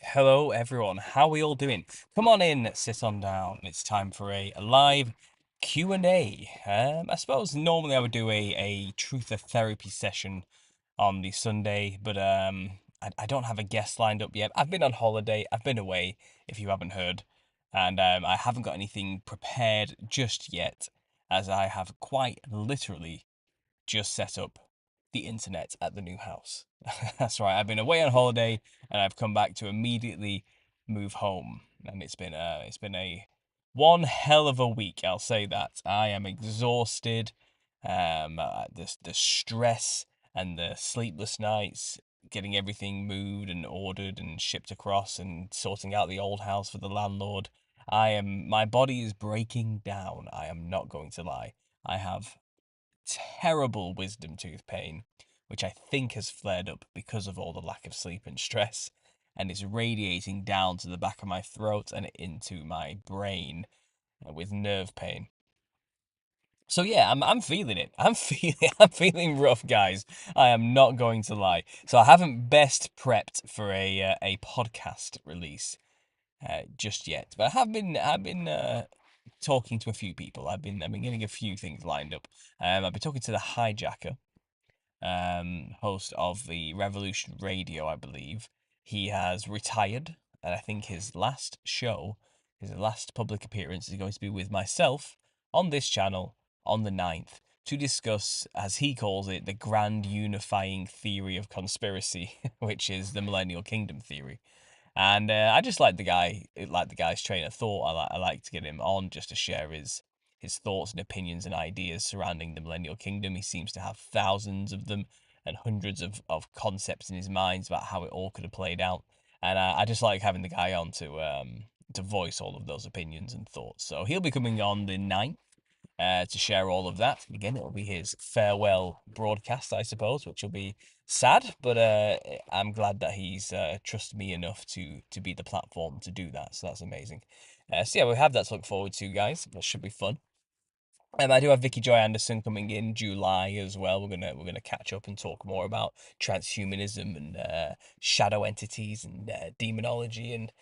Hello everyone, how are we all doing? Come on in, sit on down. It's time for a live Q&A. I suppose normally I would do a truth or therapy session on the Sunday, but I don't have a guest lined up yet. I've been on holiday, I've been away, if you haven't heard, and I haven't got anything prepared just yet, as I have quite literally just set up the internet at the new house. That's right. I've been away on holiday and I've come back to immediately move home, and it's been a one hell of a week. I'll say that. I am exhausted. The stress and the sleepless nights, getting everything moved and ordered and shipped across, and sorting out the old house for the landlord. My body is breaking down. I am not going to lie. I have terrible wisdom tooth pain, which I think has flared up because of all the lack of sleep and stress, and it's radiating down to the back of my throat and into my brain with nerve pain. So yeah, I'm feeling it. I'm feeling rough, guys. I am not going to lie. So I haven't best prepped for a podcast release just yet, but I've been talking to a few people. I've been getting a few things lined up. I've been talking to the hijacker, host of the Revolution Radio, I believe. He has retired, and I think his last show, his last public appearance, is going to be with myself on this channel on the 9th to discuss, as he calls it, the grand unifying theory of conspiracy, which is the Millennial Kingdom theory. And I just like the guy's train of thought. I like to get him on just to share his thoughts and opinions and ideas surrounding the Millennial Kingdom. He seems to have thousands of them and hundreds of concepts in his mind about how it all could have played out. And I just like having the guy on to voice all of those opinions and thoughts. So he'll be coming on the 9th to share all of that. Again, it'll be his farewell broadcast, I suppose, which will be sad, but I'm glad that he's trusted me enough to be the platform to do that. So that's amazing. So yeah, we have that to look forward to, guys. That should be fun. I do have Vicky Joy Anderson coming in July as well. We're gonna catch up and talk more about transhumanism and shadow entities and demonology and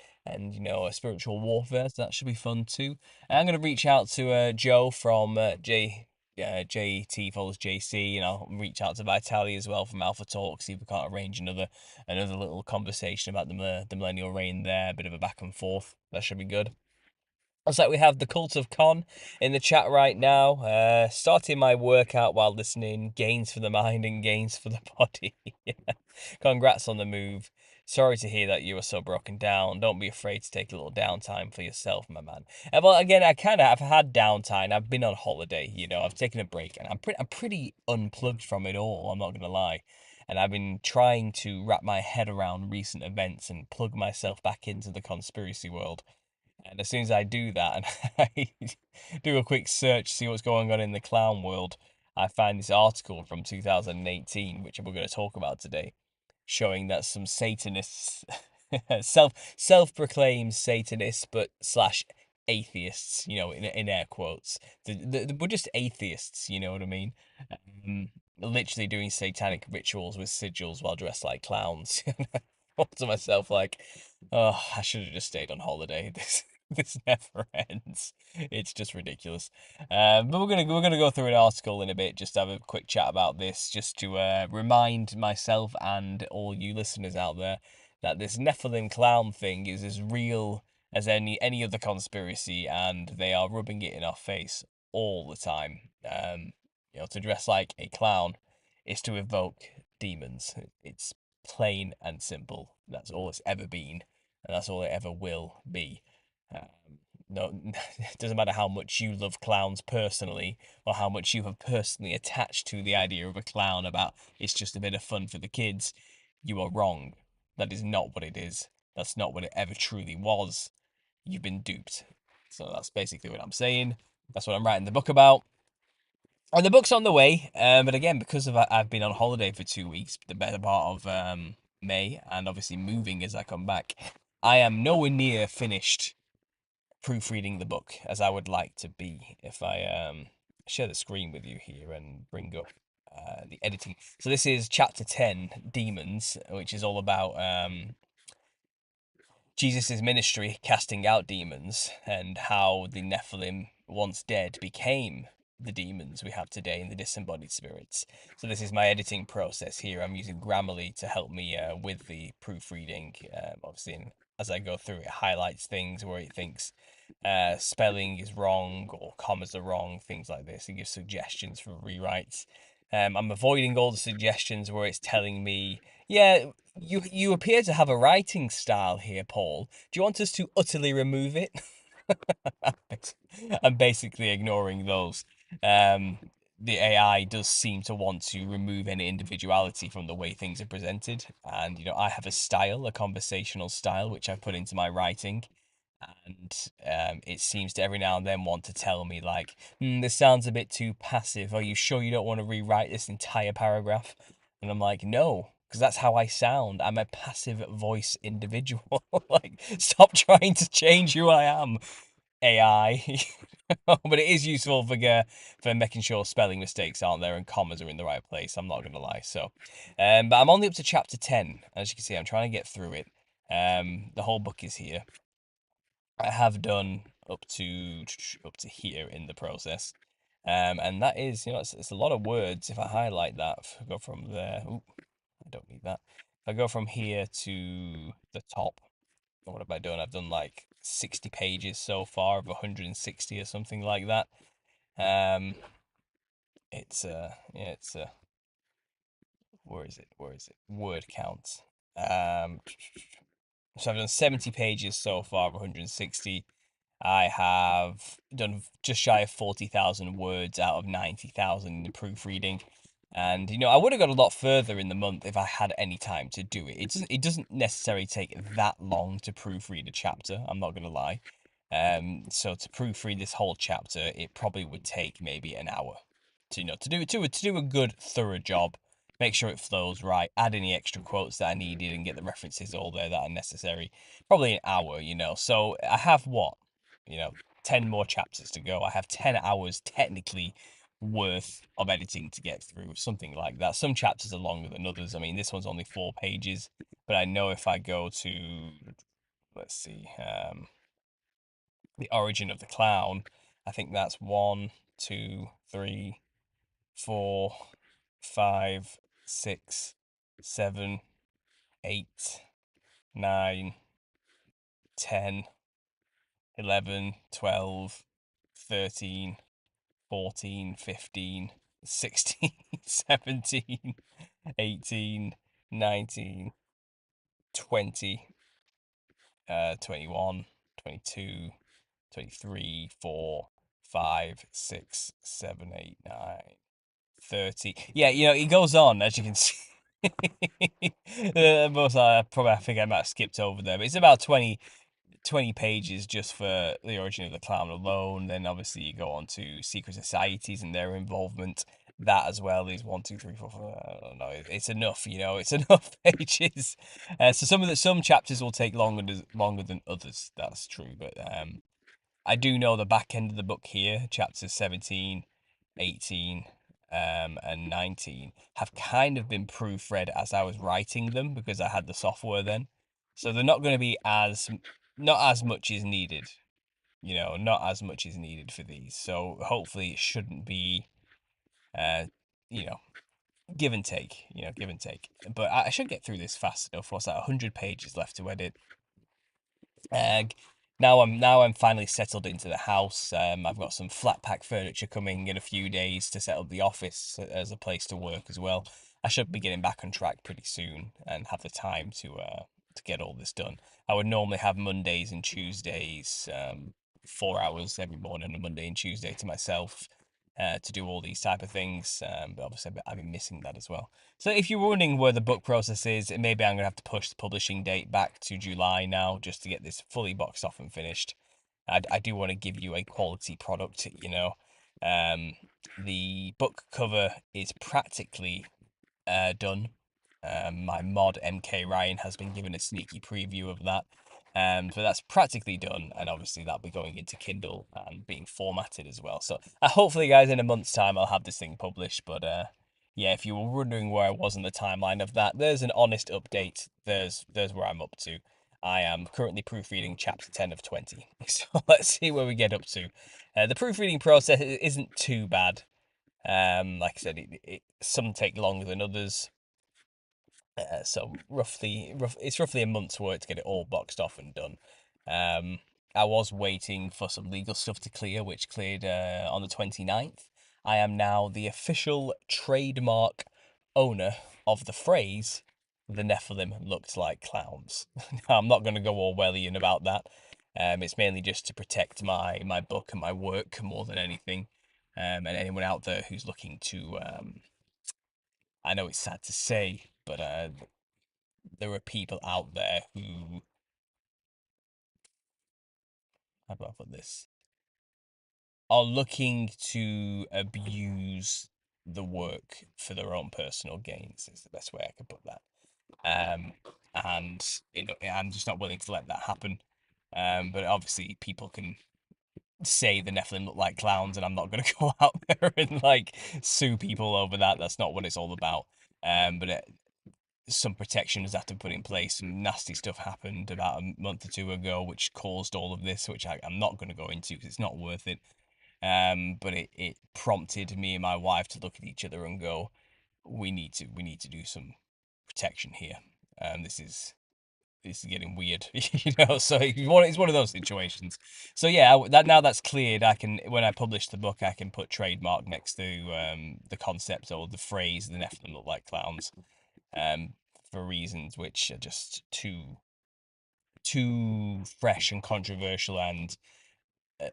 spiritual warfare. So that should be fun too. And I'm gonna reach out to Joe from JT follows JC, and I'll reach out to Vitali as well from Alpha Talk. See if we can't arrange another little conversation about the millennial reign there. A bit of a back and forth. That should be good. Looks like we have the Cult of Con in the chat right now. Starting my workout while listening. Gains for the mind and gains for the body. Yeah. Congrats on the move. Sorry to hear that you were so broken down. Don't be afraid to take a little downtime for yourself, my man. Well, again, I've had downtime. I've been on holiday. I've taken a break, and I'm pretty unplugged from it all. I'm not gonna lie. And I've been trying to wrap my head around recent events and plug myself back into the conspiracy world. And as soon as I do that and I do a quick search, see what's going on in the clown world, I find this article from 2018, which we're going to talk about today, showing that some Satanists, self-proclaimed Satanists, but slash atheists, in air quotes, we're just atheists, you know what I mean? Um, Literally doing satanic rituals with sigils while dressed like clowns. Thought to myself like, oh, I should have just stayed on holiday. This never ends. It's just ridiculous. But we're gonna go through an article in a bit, just to have a quick chat about this, just to remind myself and all you listeners out there that this Nephilim clown thing is as real as any other conspiracy, and they are rubbing it in our face all the time. To dress like a clown is to evoke demons. It's plain and simple. That's all it's ever been, and that's all it ever will be. No, it doesn't matter how much you love clowns personally, or how much you have personally attached to the idea of a clown about it's just a bit of fun for the kids. You are wrong. That is not what it is. That's not what it ever truly was. You've been duped. So that's basically what I'm saying. That's what I'm writing the book about. And the book's on the way, but again, because I've been on holiday for 2 weeks, the better part of May, and obviously moving as I come back, I am nowhere near finished proofreading the book as I would like to be. If I share the screen with you here and bring up the editing. So this is chapter 10, Demons, which is all about Jesus' ministry casting out demons and how the Nephilim, once dead, became the demons we have today in the disembodied spirits. So this is my editing process here. I'm using Grammarly to help me with the proofreading. Obviously, as I go through, it highlights things where it thinks spelling is wrong or commas are wrong, things like this. It gives suggestions for rewrites. I'm avoiding all the suggestions where it's telling me, yeah, you appear to have a writing style here, Paul. Do you want us to utterly remove it? I'm basically ignoring those. Um, the AI does seem to want to remove any individuality from the way things are presented, and I have a style, a conversational style, which I put into my writing, and it seems to every now and then want to tell me like, this sounds a bit too passive. Are you sure you don't want to rewrite this entire paragraph? And I'm like, no, because that's how I sound. I'm a passive voice individual. Like, stop trying to change who I am, AI. But it is useful for making sure spelling mistakes aren't there and commas are in the right place. I'm not gonna lie. So, but I'm only up to chapter 10. As you can see, I'm trying to get through it. The whole book is here. I have done up to here in the process. And that is, it's a lot of words. If I highlight that, if I go from there, ooh, I don't need that. If I go from here to the top, what have I done? I've done like 60 pages so far of 160 or something like that. It's yeah, it's where is it? Where is it? Word count. So I've done 70 pages so far of 160. I have done just shy of 40,000 words out of 90,000 in proofreading. And I would have got a lot further in the month if I had any time to do it. It doesn't necessarily take that long to proofread a chapter, I'm not gonna lie. So to proofread this whole chapter, it probably would take maybe an hour to do a good thorough job. Make sure it flows right, add any extra quotes that I needed and get the references all there that are necessary. Probably an hour, So I have what? you know, 10 more chapters to go. I have 10 hours technically worth of editing to get through, something like that. Some chapters are longer than others. I mean, this one's only 4 pages, but I know if I go to, let's see, the origin of the clown, I think that's 1, 2, 3, 4, 5, 6, 7, 8, 9, 10, 11, 12, 13, 14, 15, 16, 17, 18, 19, 20, 21, 22, 23, 4, 5, 6, 7, 8, 9, 30. Yeah, it goes on, as you can see. Most I think I might have skipped over there, but it's about 20 pages just for the origin of the clown alone. Then obviously you go on to secret societies and their involvement. That as well is 1, 2, 3, 4, 5. I don't know. It's enough, It's enough pages. So some chapters will take longer than others. That's true, but I do know the back end of the book here, chapters 17, 18, and 19, have kind of been proofread as I was writing them because I had the software then. So they're not going to be not as much is needed, not as much is needed for these. So hopefully it shouldn't be, uh, you know, give and take, give and take. But I should get through this fast enough. What's that? 100 pages left to edit. Now I'm finally settled into the house. I've got some flat pack furniture coming in a few days to set up the office as a place to work as well. I should be getting back on track pretty soon and have the time to get all this done. I would normally have Mondays and Tuesdays, 4 hours every morning, a Monday and Tuesday to myself, to do all these type of things. But obviously I've been missing that as well. So if you're wondering where the book process is, maybe I'm going to have to push the publishing date back to July now just to get this fully boxed off and finished. I do want to give you a quality product. The book cover is practically done. My mod MK Ryan has been given a sneaky preview of that. So that's practically done, and obviously that'll be going into Kindle and being formatted as well. So hopefully, guys, in a month's time, I'll have this thing published. But yeah, if you were wondering where I was in the timeline of that, there's an honest update. There's where I'm up to. I am currently proofreading chapter 10 of 20. So let's see where we get up to. The proofreading process isn't too bad. Like I said, some take longer than others. So it's roughly a month's work to get it all boxed off and done. Um, I was waiting for some legal stuff to clear, which cleared on the 29th. I am now the official trademark owner of the phrase, the Nephilim looked like clowns. Now, I'm not going to go Orwellian about that. It's mainly just to protect my book and my work more than anything. And anyone out there who's looking to, I know it's sad to say, but there are people out there who, how do I put this, are looking to abuse the work for their own personal gains, is the best way I could put that. Um, and I'm just not willing to let that happen. But obviously, people can say the Nephilim look like clowns, and I'm not going to go out there and like sue people over that. That's not what it's all about. But some protections had to put in place. Some nasty stuff happened about a month or two ago, which caused all of this, which I'm not going to go into because it's not worth it. But it prompted me and my wife to look at each other and go, we need to do some protection here. This is getting weird, So it's one of those situations. So yeah, that now that's cleared, I can, when I publish the book, I can put trademark next to the concept or the phrase "the Nephilim look like clowns," um, for reasons which are just too fresh and controversial and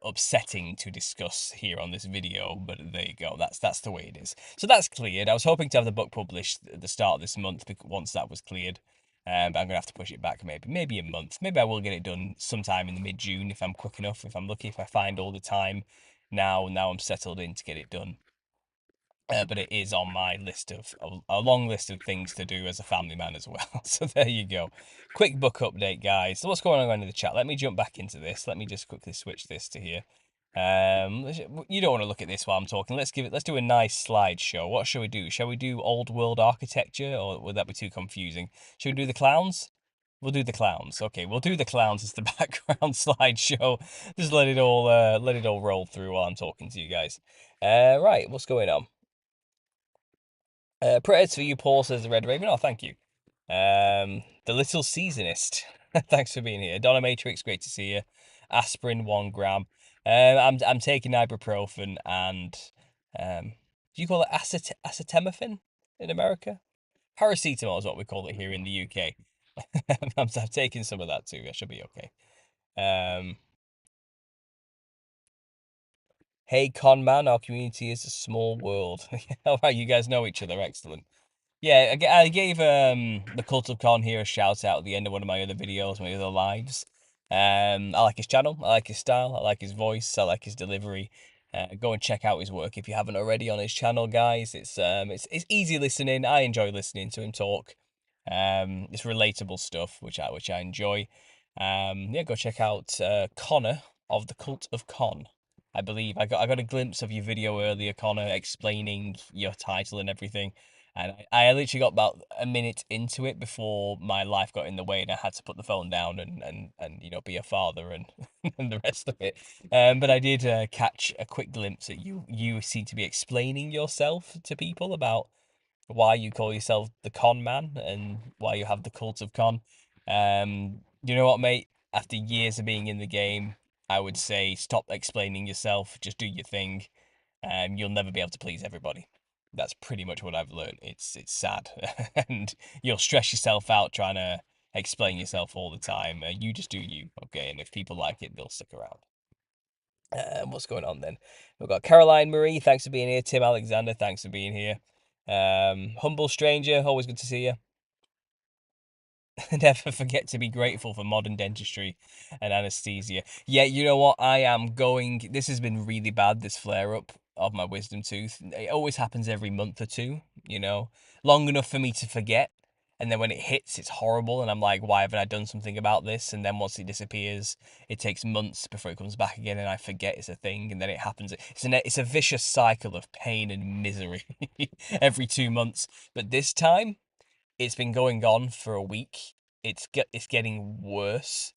upsetting to discuss here on this video. But there you go. That's the way it is. So that's cleared. I was hoping to have the book published at the start of this month. Once that was cleared, but I'm gonna have to push it back maybe a month. Maybe I will get it done sometime in the mid-June if I'm quick enough. If I'm lucky, if I find all the time. Now I'm settled in to get it done. But it is on my list of a long list of things to do as a family man as well. So there you go. Quick book update, guys. So what's going on in the chat? Let me jump back into this. Let me just quickly switch this to here. You don't want to look at this while I'm talking. Let's do a nice slideshow. What shall we do? Shall we do old world architecture, or would that be too confusing? Shall we do the clowns? We'll do the clowns. Okay, we'll do the clowns as the background slideshow. Just let it all roll through while I'm talking to you guys. Right, what's going on? Prayers for you, Paul, says the Red Raven. Oh, thank you. The Little Seasonist. Thanks for being here. Donna Matrix, great to see you. Aspirin, 1 gram. I'm taking ibuprofen and do you call it acetaminophen in America? Paracetamol is what we call it here in the UK. I'm taking some of that too. I should be okay. Hey, con man, our community is a small world. All right, you guys know each other. Excellent. Yeah, I gave the Cult of Con here a shout out at the end of one of my other videos, my other lives. I like his channel, I like his style, I like his voice, I like his delivery. Go and check out his work if you haven't already on his channel, guys. It's easy listening. I enjoy listening to him talk. It's relatable stuff, which I enjoy. Yeah, go check out Connor of the Cult of Con. I believe I got a glimpse of your video earlier, Connor, explaining your title and everything. And I literally got about a minute into it before my life got in the way and I had to put the phone down and be a father and, and the rest of it. But I did catch a quick glimpse that you seem to be explaining yourself to people about why you call yourself the con man and why you have the cult of con. You know what, mate? After years of being in the game, I would say stop explaining yourself, just do your thing. You'll never be able to please everybody. That's pretty much what I've learned. It's sad, and you'll stress yourself out trying to explain yourself all the time. You just do you, okay? And if people like it, they'll stick around. What's going on then? We've got Caroline Marie, thanks for being here. Tim Alexander, thanks for being here. Humble Stranger, always good to see you. Never forget to be grateful for modern dentistry and anesthesia. Yeah, you know what? I am going. This has been really bad, this flare up of my wisdom tooth. It always happens every month or two, long enough for me to forget. And then when it hits, it's horrible. And I'm like, why haven't I done something about this? And then once it disappears, it takes months before it comes back again. And I forget it's a thing. And then it happens. It's a vicious cycle of pain and misery every 2 months. But this time, it's been going on for a week. it's getting worse.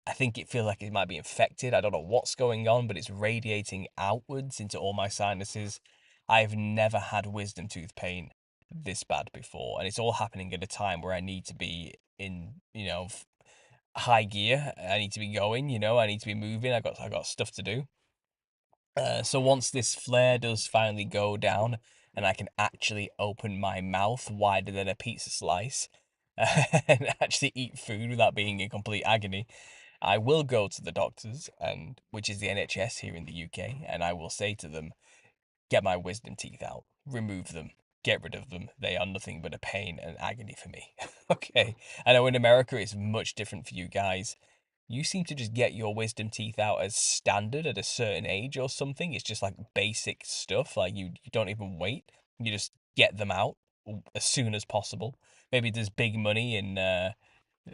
I think it feels like it might be infected. I don't know what's going on, but it's radiating outwards into all my sinuses. I've never had wisdom tooth pain this bad before, and it's all happening at a time where I need to be in, high gear. I need to be going, I need to be moving. I got stuff to do. So once this flare does finally go down and I can actually open my mouth wider than a pizza slice and actually eat food without being in complete agony, I will go to the doctors, and which is the NHS here in the UK, and I will say to them, get my wisdom teeth out, remove them, get rid of them. They are nothing but a pain and agony for me. Okay. I know in America it's much different for you guys. You seem to just get your wisdom teeth out as standard at a certain age or something. It's just like basic stuff. Like you don't even wait. You just get them out as soon as possible. Maybe there's big money in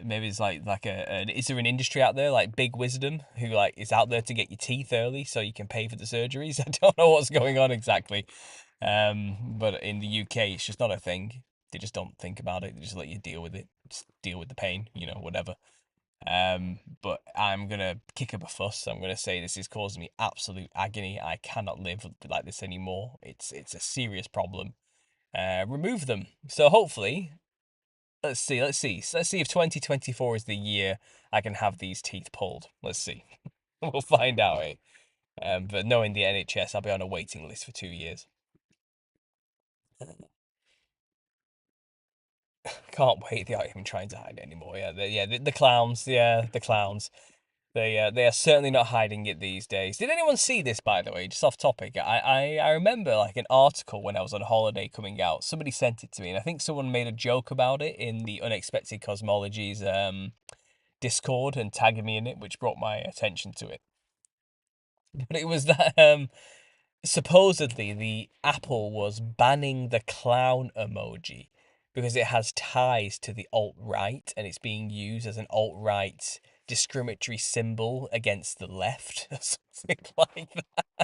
maybe it's is there an industry out there like Big Wisdom who like is out there to get your teeth early so you can pay for the surgeries? I don't know what's going on exactly. But in the UK it's just not a thing. They just don't think about it. They just let you deal with it. Just deal with the pain, whatever. But I'm gonna kick up a fuss. I'm gonna say this is causing me absolute agony. I cannot live like this anymore. It's a serious problem. Remove them. So hopefully, let's see if 2024 is the year I can have these teeth pulled. Let's see. We'll find out. Eh? But knowing the NHS, I'll be on a waiting list for 2 years. Can't wait. They aren't even trying to hide it anymore. The clowns. Yeah, the clowns. They are certainly not hiding it these days. Did anyone see this, by the way? Just off topic. I remember like an article when I was on holiday coming out. Somebody sent it to me, and I think someone made a joke about it in the Unexpected Cosmologies Discord and tagging me in it, which brought my attention to it. But it was that supposedly the Apple was banning the clown emoji because it has ties to the alt-right and it's being used as an alt-right discriminatory symbol against the left or something like that.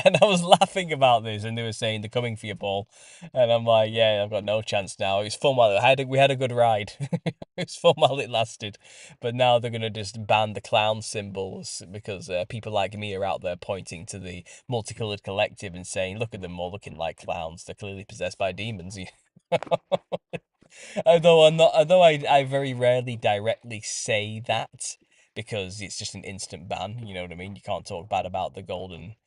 And I was laughing about this, and they were saying they're coming for you, Paul. And I'm like, yeah, I've got no chance now. It was fun while we had a good ride. It was fun while it lasted, but now they're gonna just ban the clown symbols because people like me are out there pointing to the multicolored collective and saying, "Look at them all looking like clowns. They're clearly possessed by demons." Although I very rarely directly say that because it's just an instant ban. You know what I mean? You can't talk bad about the golden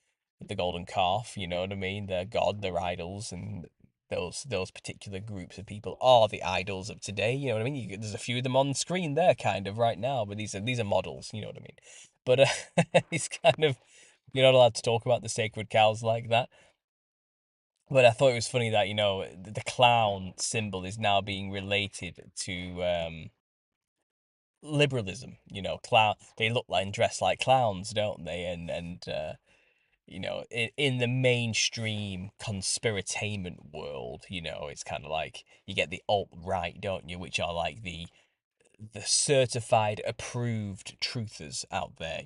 calf, you know what I mean? Their god, their idols, and those particular groups of people are the idols of today. You know what I mean? There's a few of them on screen there, kind of right now, but these are models. You know what I mean? But it's kind of you're not allowed to talk about the sacred cows like that. But I thought it was funny that the clown symbol is now being related to liberalism. Clown they look like and dress like clowns, don't they? In the mainstream conspiratainment world, it's kind of like you get the alt-right, don't you, which are like the certified approved truthers out there,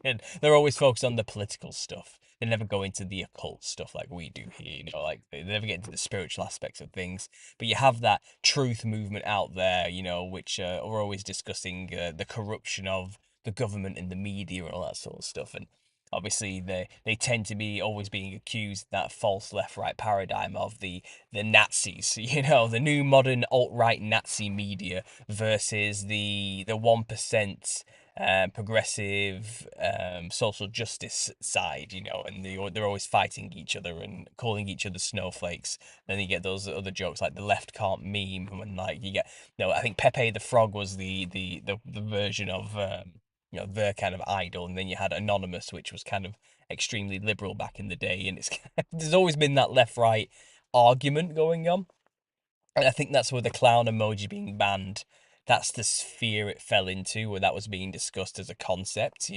and they're always focused on the political stuff. They never go into the occult stuff like we do here, like they never get into the spiritual aspects of things. But you have that truth movement out there, which are always discussing the corruption of the government and the media and all that sort of stuff. And obviously they tend to be always being accused that false left-right paradigm of the Nazis, the new modern alt-right Nazi media versus the 1% progressive social justice side, and they're always fighting each other and calling each other snowflakes. Then you get those other jokes like the left can't meme, when like you get I think Pepe the Frog was the version of their kind of idol, and then you had Anonymous, which was kind of extremely liberal back in the day, and there's always been that left right argument going on. And I think that's where the clown emoji being banned, that's the sphere it fell into, where that was being discussed as a concept.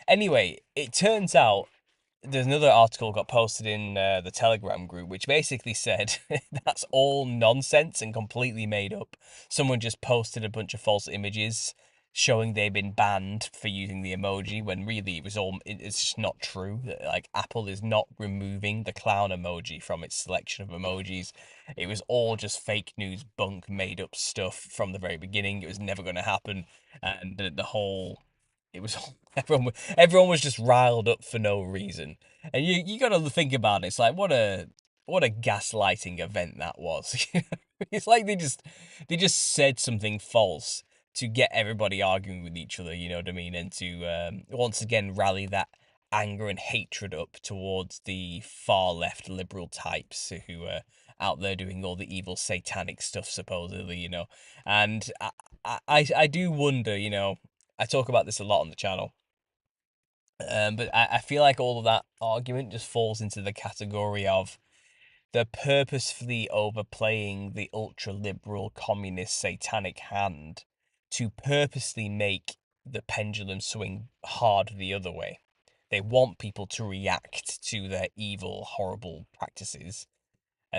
Anyway, it turns out there's another article got posted in the Telegram group, which basically said that's all nonsense and completely made up. Someone just posted a bunch of false images showing they've been banned for using the emoji when really it's just not true. Like Apple is not removing the clown emoji from its selection of emojis. It was all just fake news bunk, made up stuff from the very beginning. It was never going to happen, and the whole it was everyone was just riled up for no reason. And you got to think about it. It's like what a gaslighting event that was. It's like they just said something false to get everybody arguing with each other, you know what I mean, and to once again rally that anger and hatred up towards the far left liberal types who are out there doing all the evil satanic stuff supposedly, you know. And I do wonder, you know, I talk about this a lot on the channel. But I feel like all of that argument just falls into the category of they're purposefully overplaying the ultra liberal communist satanic hand to purposely make the pendulum swing hard the other way. They want people to react to their evil, horrible practices.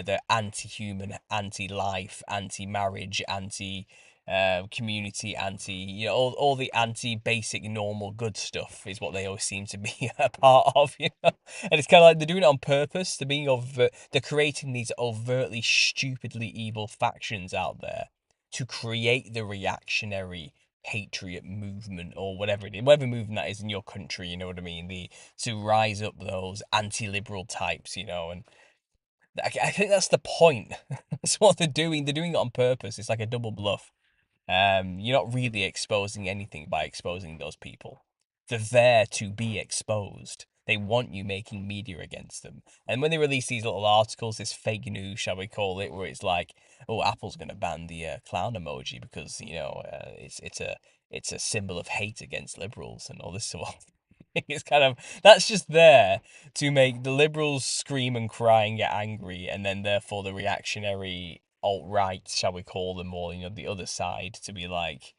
They're anti-human, anti-life, anti-marriage, anti-community, you know, all the anti-basic normal good stuff is what they always seem to be a part of, you know. And it's kind of like they're doing it on purpose. They're creating these overtly, stupidly evil factions out there to create the reactionary patriot movement or whatever it is, whatever movement that is in your country, you know what I mean? To rise up those anti-liberal types, you know, and I think that's the point. That's what they're doing. They're doing it on purpose. It's like a double bluff. You're not really exposing anything by exposing those people. They're there to be exposed. They want you making media against them. And when they release these little articles, this fake news, shall we call it, where it's like, oh, Apple's going to ban the clown emoji because you know it's a symbol of hate against liberals and all this sort of thing. It's kind of that's just there to make the liberals scream and cry and get angry, and then therefore the reactionary alt-right, shall we call them, or you know, the other side to be like,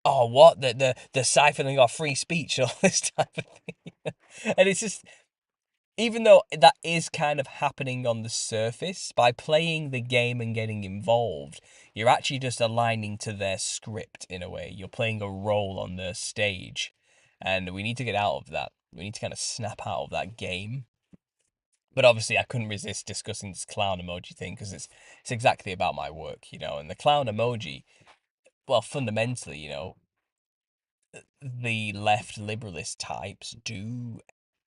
oh, what the siphoning off free speech and all this type of thing. And it's just, even though that is kind of happening on the surface, by playing the game and getting involved, you're actually just aligning to their script in a way. You're playing a role on their stage. And we need to get out of that. We need to kind of snap out of that game. But obviously, I couldn't resist discussing this clown emoji thing because it's exactly about my work, you know. And the clown emoji, well, fundamentally, you know, the left liberalist types do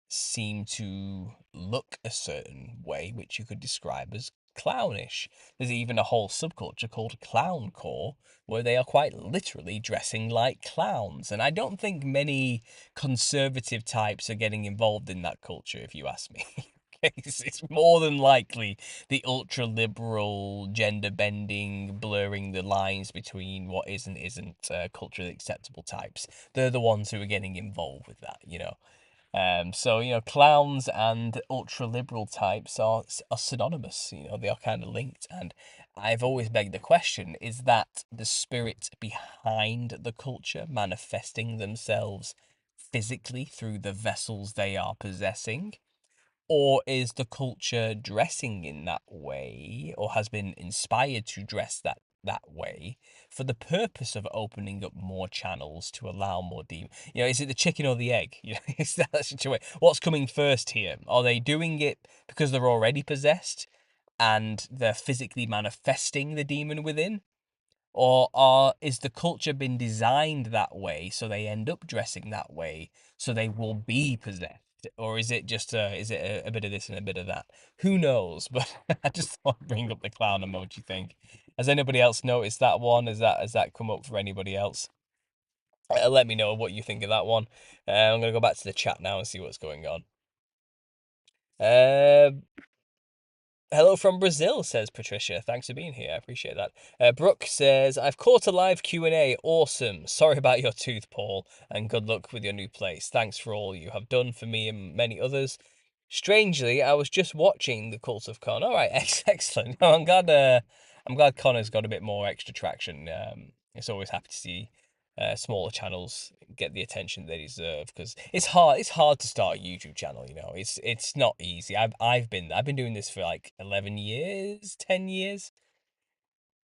seem to look a certain way, which you could describe as clownish. There's even a whole subculture called clowncore, where they are quite literally dressing like clowns. And I don't think many conservative types are getting involved in that culture, if you ask me. It's more than likely the ultra liberal, gender bending, blurring the lines between what is and isn't culturally acceptable types. They're the ones who are getting involved with that, you know. So you know, clowns and ultra liberal types are synonymous. You know, they are kind of linked. And I've always begged the question: is that the spirit behind the culture manifesting themselves physically through the vessels they are possessing? Or is the culture dressing in that way, or has been inspired to dress that way for the purpose of opening up more channels to allow more demons? You know, is it the chicken or the egg? You know, is that the situation? What's coming first here? Are they doing it because they're already possessed and they're physically manifesting the demon within? Or is the culture been designed that way so they end up dressing that way so they will be possessed? Or is it just a bit of this and a bit of that? Who knows? But I just thought I'd bring up the clown emoji thing. Has anybody else noticed that one? Has that come up for anybody else? Let me know what you think of that one. I'm gonna go back to the chat now and see what's going on. Uh, Hello from Brazil, says Patricia. Thanks for being here. I appreciate that. Brooke says, I've caught a live Q&A. Awesome. Sorry about your tooth, Paul, and good luck with your new place. Thanks for all you have done for me and many others. Strangely, I was just watching the Cult of Con. All right, excellent. No, I'm glad Connor's got a bit more extra traction. It's always happy to see smaller channels get the attention they deserve, because it's hard to start a YouTube channel, you know. It's not easy. I've been doing this for like 11 years, 10 years.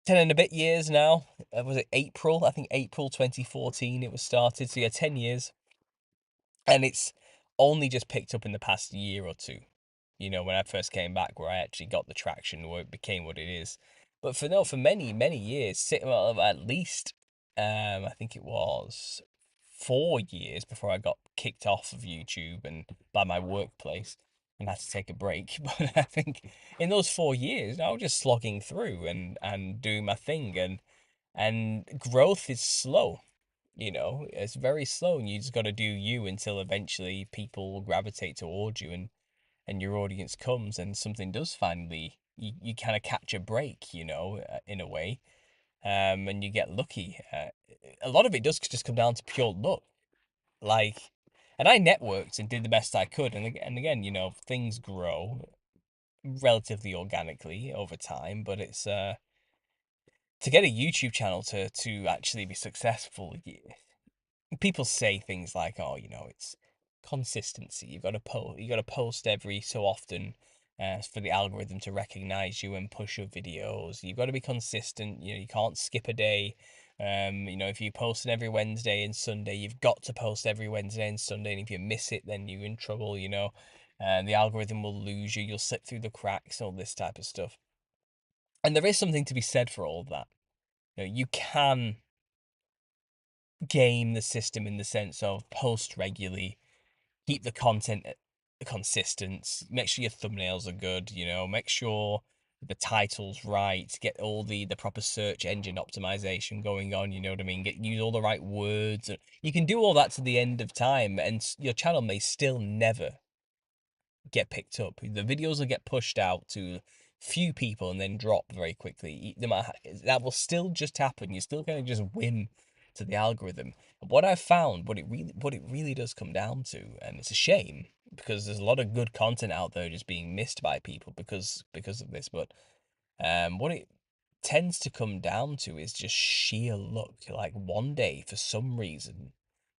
10 and a bit years now. Was it April? I think April 2014 it was started. So yeah, 10 years. And it's only just picked up in the past year or two. You know, when I first came back, where I actually got the traction, where it became what it is. But for no, for many many years, well, at least, I think it was 4 years before I got kicked off of YouTube and by my workplace and had to take a break. But I think in those 4 years, I was just slogging through and doing my thing, and growth is slow. You know, it's very slow, and you just got to do you until eventually people will gravitate towards you, and your audience comes, and something does finally, you kind of catch a break, you know, in a way, and you get lucky. A lot of it does just come down to pure luck, like, and I networked and did the best I could, and again, you know, things grow relatively organically over time, but it's to get a YouTube channel to actually be successful, people say things like, "Oh, you know, it's consistency. You got to post every so often, for the algorithm to recognize you and push your videos. You've got to be consistent. You know, you can't skip a day. You know, if you post every Wednesday and Sunday, you've got to post every Wednesday and Sunday. And if you miss it, then you're in trouble. You know, and the algorithm will lose you. You'll slip through the cracks. All this type of stuff. And there is something to be said for all of that. You know, you can game the system in the sense of post regularly, keep the content consistent, make sure your thumbnails are good, you know, make sure the title's right, get all the proper search engine optimization going on, you know what I mean? Use all the right words. You can do all that to the end of time, and your channel may still never get picked up. The videos will get pushed out to few people and then drop very quickly. That will still just happen. You're still going to just win to the algorithm. What I've found, what it really does come down to, and it's a shame because there's a lot of good content out there just being missed by people because of this. But what it tends to come down to is just sheer luck. Like one day, for some reason,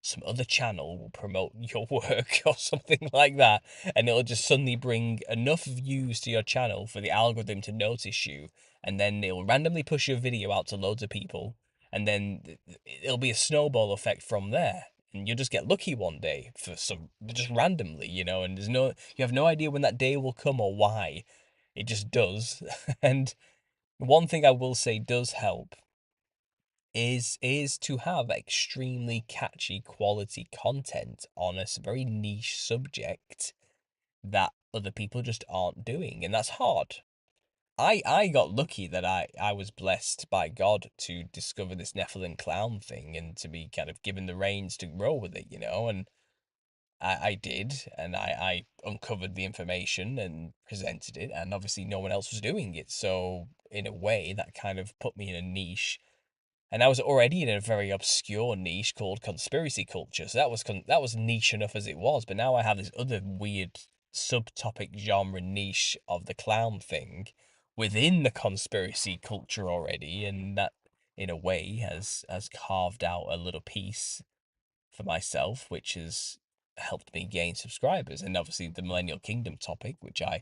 some other channel will promote your work or something like that, and it'll just suddenly bring enough views to your channel for the algorithm to notice you, and then it'll randomly push your video out to loads of people, and then it'll be a snowball effect from there. And you'll just get lucky one day for some, just randomly, you know, and you have no idea when that day will come or why. It just does. And one thing I will say does help is to have extremely catchy quality content on a very niche subject that other people just aren't doing, and that's hard. I got lucky that I was blessed by God to discover this Nephilim clown thing and to be kind of given the reins to grow with it, you know, and I did, and I uncovered the information and presented it, and obviously no one else was doing it, so in a way that kind of put me in a niche, and I was already in a very obscure niche called conspiracy culture. So that was niche enough as it was. But now I have this other weird subtopic genre niche of the clown thing within the conspiracy culture already, and that in a way has carved out a little piece for myself, which has helped me gain subscribers. And obviously the Millennial Kingdom topic, which I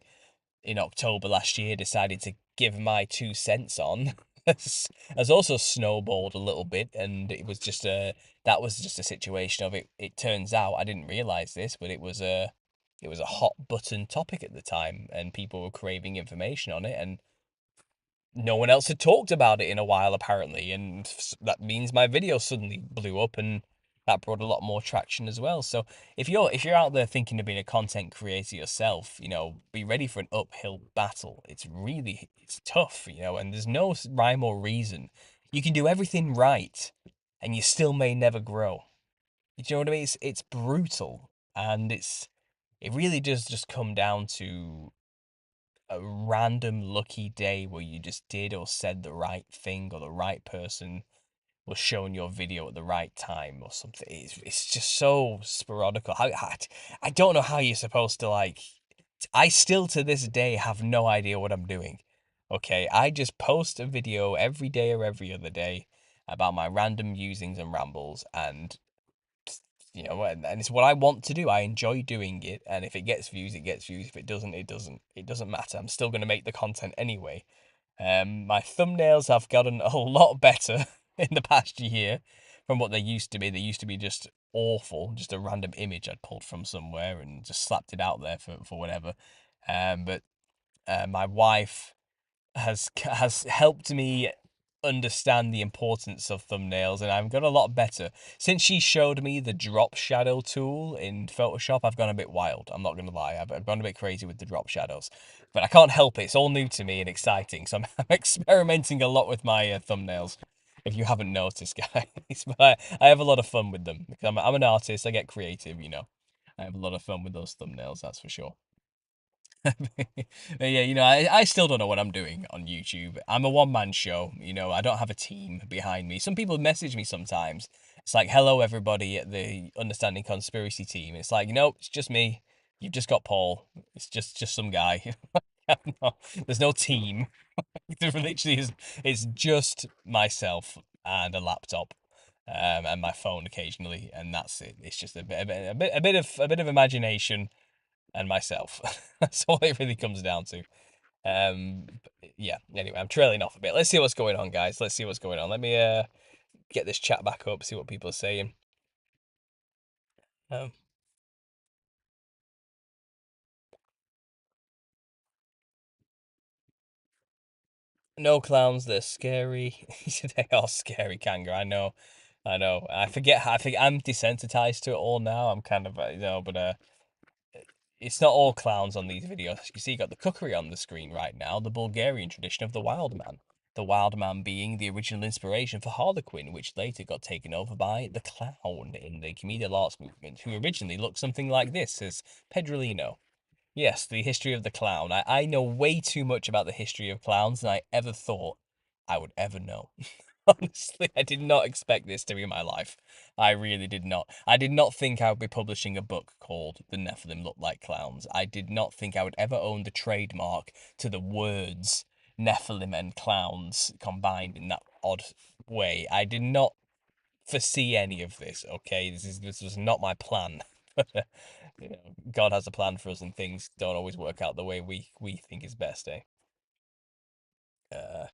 in October last year decided to give my 2 cents on has also snowballed a little bit, and it was just a that was just a situation of it turns out I didn't realize this, but it was a hot button topic at the time, and people were craving information on it, and no one else had talked about it in a while apparently, and that means my video suddenly blew up, and that brought a lot more traction as well. So if you're out there thinking of being a content creator yourself, you know, be ready for an uphill battle. It's tough, you know, and there's no rhyme or reason. You can do everything right and you still may never grow. You know what I mean? It's brutal, and it really does just come down to a random lucky day where you just did or said the right thing, or the right person was showing your video at the right time or something. It's just so sporadic. I don't know how you're supposed to, like, I still to this day have no idea what I'm doing. Okay, I just post a video every day or every other day about my random musings and rambles, and you know, and it's what I want to do. I enjoy doing it, and if it gets views, it gets views. If it doesn't, it doesn't. It doesn't matter. I'm still going to make the content anyway. My thumbnails have gotten a lot better in the past year from what they used to be. They used to be just awful, just a random image I'd pulled from somewhere and just slapped it out there for whatever. But my wife has helped me understand the importance of thumbnails, and I've got a lot better since she showed me the drop shadow tool in Photoshop. I've gone a bit wild, I'm not gonna lie. I've gone a bit crazy with the drop shadows, but I can't help it. It's all new to me and exciting, so I'm experimenting a lot with my thumbnails, if you haven't noticed, guys. But I have a lot of fun with them because I'm an artist. I get creative, you know. I have a lot of fun with those thumbnails, that's for sure. But yeah, I still don't know what I'm doing on YouTube. I'm a one-man show, I don't have a team behind me. Some people message me sometimes. It's like, hello, everybody at the Understanding Conspiracy team. It's like, no, it's just me. You've just got Paul. It's just some guy. There's no team. There literally is. It's just myself and a laptop, and my phone occasionally, and that's it. It's just a bit of imagination and myself. That's all it really comes down to. Yeah. Anyway, I'm trailing off a bit. Let's see what's going on, guys. Let's see what's going on. Let me get this chat back up. See what people are saying. Um, no clowns. They're scary. They are scary, Kanga. I know. I know. I forget. I think I'm desensitized to it all now. I'm kind of, but it's not all clowns on these videos. You see, you got the cookery on the screen right now, the Bulgarian tradition of the wild man. The wild man being the original inspiration for Harlequin, which later got taken over by the clown in the comedial arts movement, who originally looked something like this, as Pedrolino. Yes, the history of the clown. I know way too much about the history of clowns than I ever thought I would ever know. Honestly, I did not expect this to be my life. I really did not. I did not think I would be publishing a book called The Nephilim Look Like Clowns. I did not think I would ever own the trademark to the words Nephilim and clowns combined in that odd way. I did not foresee any of this, okay? This was not my plan. God has a plan for us, and things don't always work out the way we think is best, eh? Uh,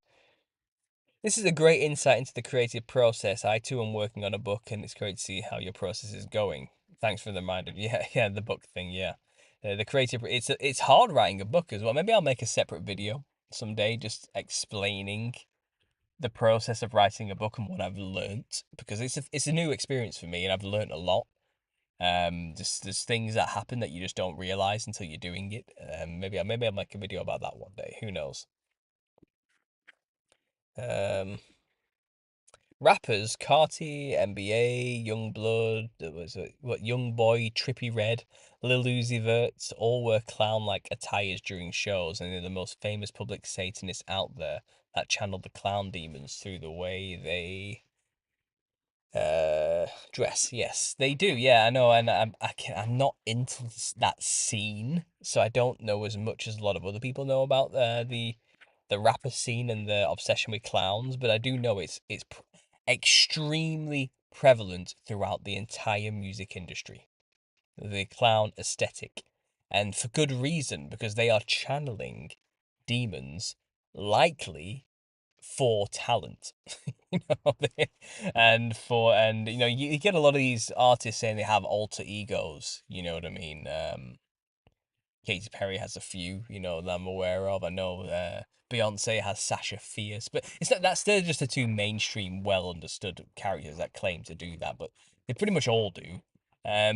This is a great insight into the creative process. I too am working on a book, and it's great to see how your process is going. Thanks for the reminder. Yeah, yeah, the book thing. Yeah, the creative. It's hard writing a book as well. Maybe I'll make a separate video someday, just explaining the process of writing a book and what I've learnt, because it's a new experience for me, and I've learnt a lot. Just there's things that happen that you just don't realize until you're doing it. Maybe I'll make a video about that one day. Who knows? Um. Rappers, Carti, NBA, Youngblood, there was Young Boy, Trippy Red, Lil Uzi Vert, all wear clown-like attires during shows, and they're the most famous public Satanists out there that channel the clown demons through the way they dress. Yes, they do. Yeah, I know, and I'm not into that scene, so I don't know as much as a lot of other people know about the rapper scene and the obsession with clowns, but I do know it's extremely prevalent throughout the entire music industry. The clown aesthetic, and for good reason, because they are channeling demons, likely for talent. you know, you get a lot of these artists saying they have alter egos. You know what I mean? Katy Perry has a few, that I'm aware of. I know Beyonce has Sasha Fierce, but it's not that's they're just the two mainstream, well understood characters that claim to do that, but they pretty much all do.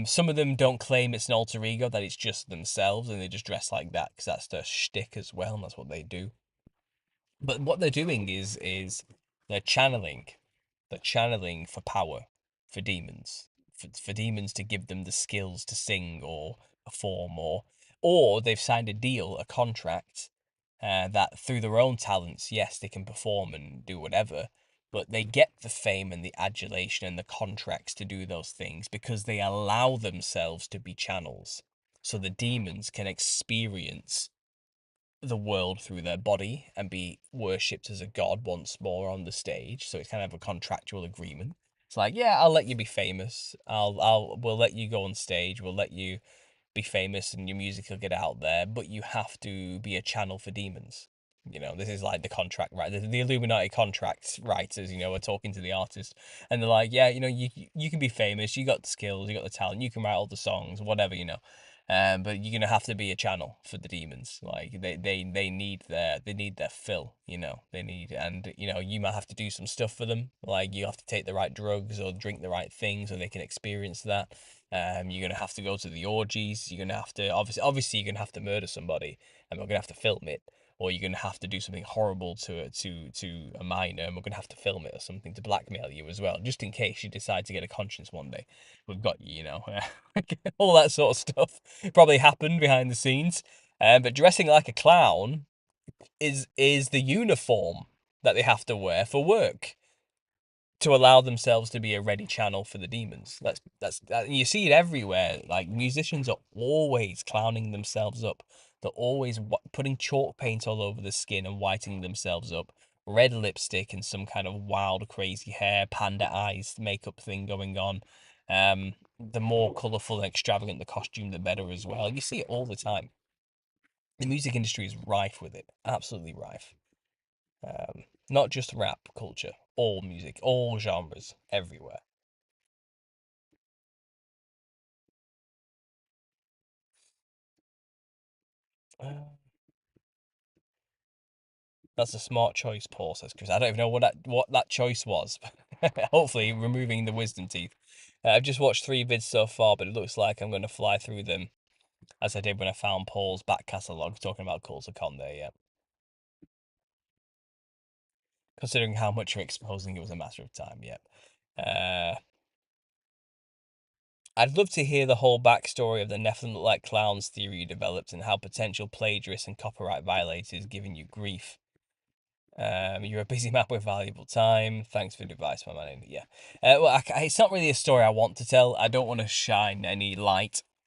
Some of them don't claim it's an alter ego, that it's just themselves, and they just dress like that because that's their shtick as well, and that's what they do. But what they're doing is they're channeling, for power, for demons, for demons to give them the skills to sing or perform, or they've signed a deal, a contract, that through their own talents, yes, they can perform and do whatever, but they get the fame and the adulation and the contracts to do those things because they allow themselves to be channels, so the demons can experience the world through their body and be worshipped as a god once more on the stage. So it's kind of a contractual agreement. It's like, yeah, I'll let you be famous. We'll let you go on stage. We'll let you be famous and your music will get out there, but you have to be a channel for demons. This is like the contract, right? The Illuminati contract writers, are talking to the artist, and they're like, yeah, you can be famous, you got the skills, you got the talent, you can write all the songs, whatever. But you're gonna have to be a channel for the demons. Like they need their fill. They need, and you might have to do some stuff for them. Like you have to take the right drugs or drink the right things so they can experience that. You're gonna have to go to the orgies. You're gonna have to obviously you're gonna have to murder somebody, and we're gonna have to film it. Or you're gonna have to do something horrible to a minor, and we're gonna have to film it or something to blackmail you as well, just in case you decide to get a conscience one day. We've got all that sort of stuff probably happened behind the scenes. But dressing like a clown is the uniform that they have to wear for work to allow themselves to be a ready channel for the demons. You see it everywhere. Like musicians are always clowning themselves up. They're always putting chalk paint all over the skin and whitening themselves up. Red lipstick and some kind of wild, crazy hair, panda eyes makeup thing going on. The more colourful and extravagant the costume, the better as well. You see it all the time. The music industry is rife with it, absolutely rife. Not just rap culture, all music, all genres, everywhere. Uh, that's a smart choice, Paul says Chris. I don't even know what that choice was. Hopefully, removing the wisdom teeth. I've just watched 3 vids so far, but it looks like I'm going to fly through them as I did when I found Paul's back catalogue talking about Cults of Con there. Yeah, considering how much you're exposing, it was a matter of time. Yeah. I'd love to hear the whole backstory of the Nephilim look like clowns theory you developed and how potential plagiarists and copyright violators giving you grief. You're a busy man with valuable time. Thanks for the advice, my man. Yeah. It's not really a story I want to tell. I don't want to shine any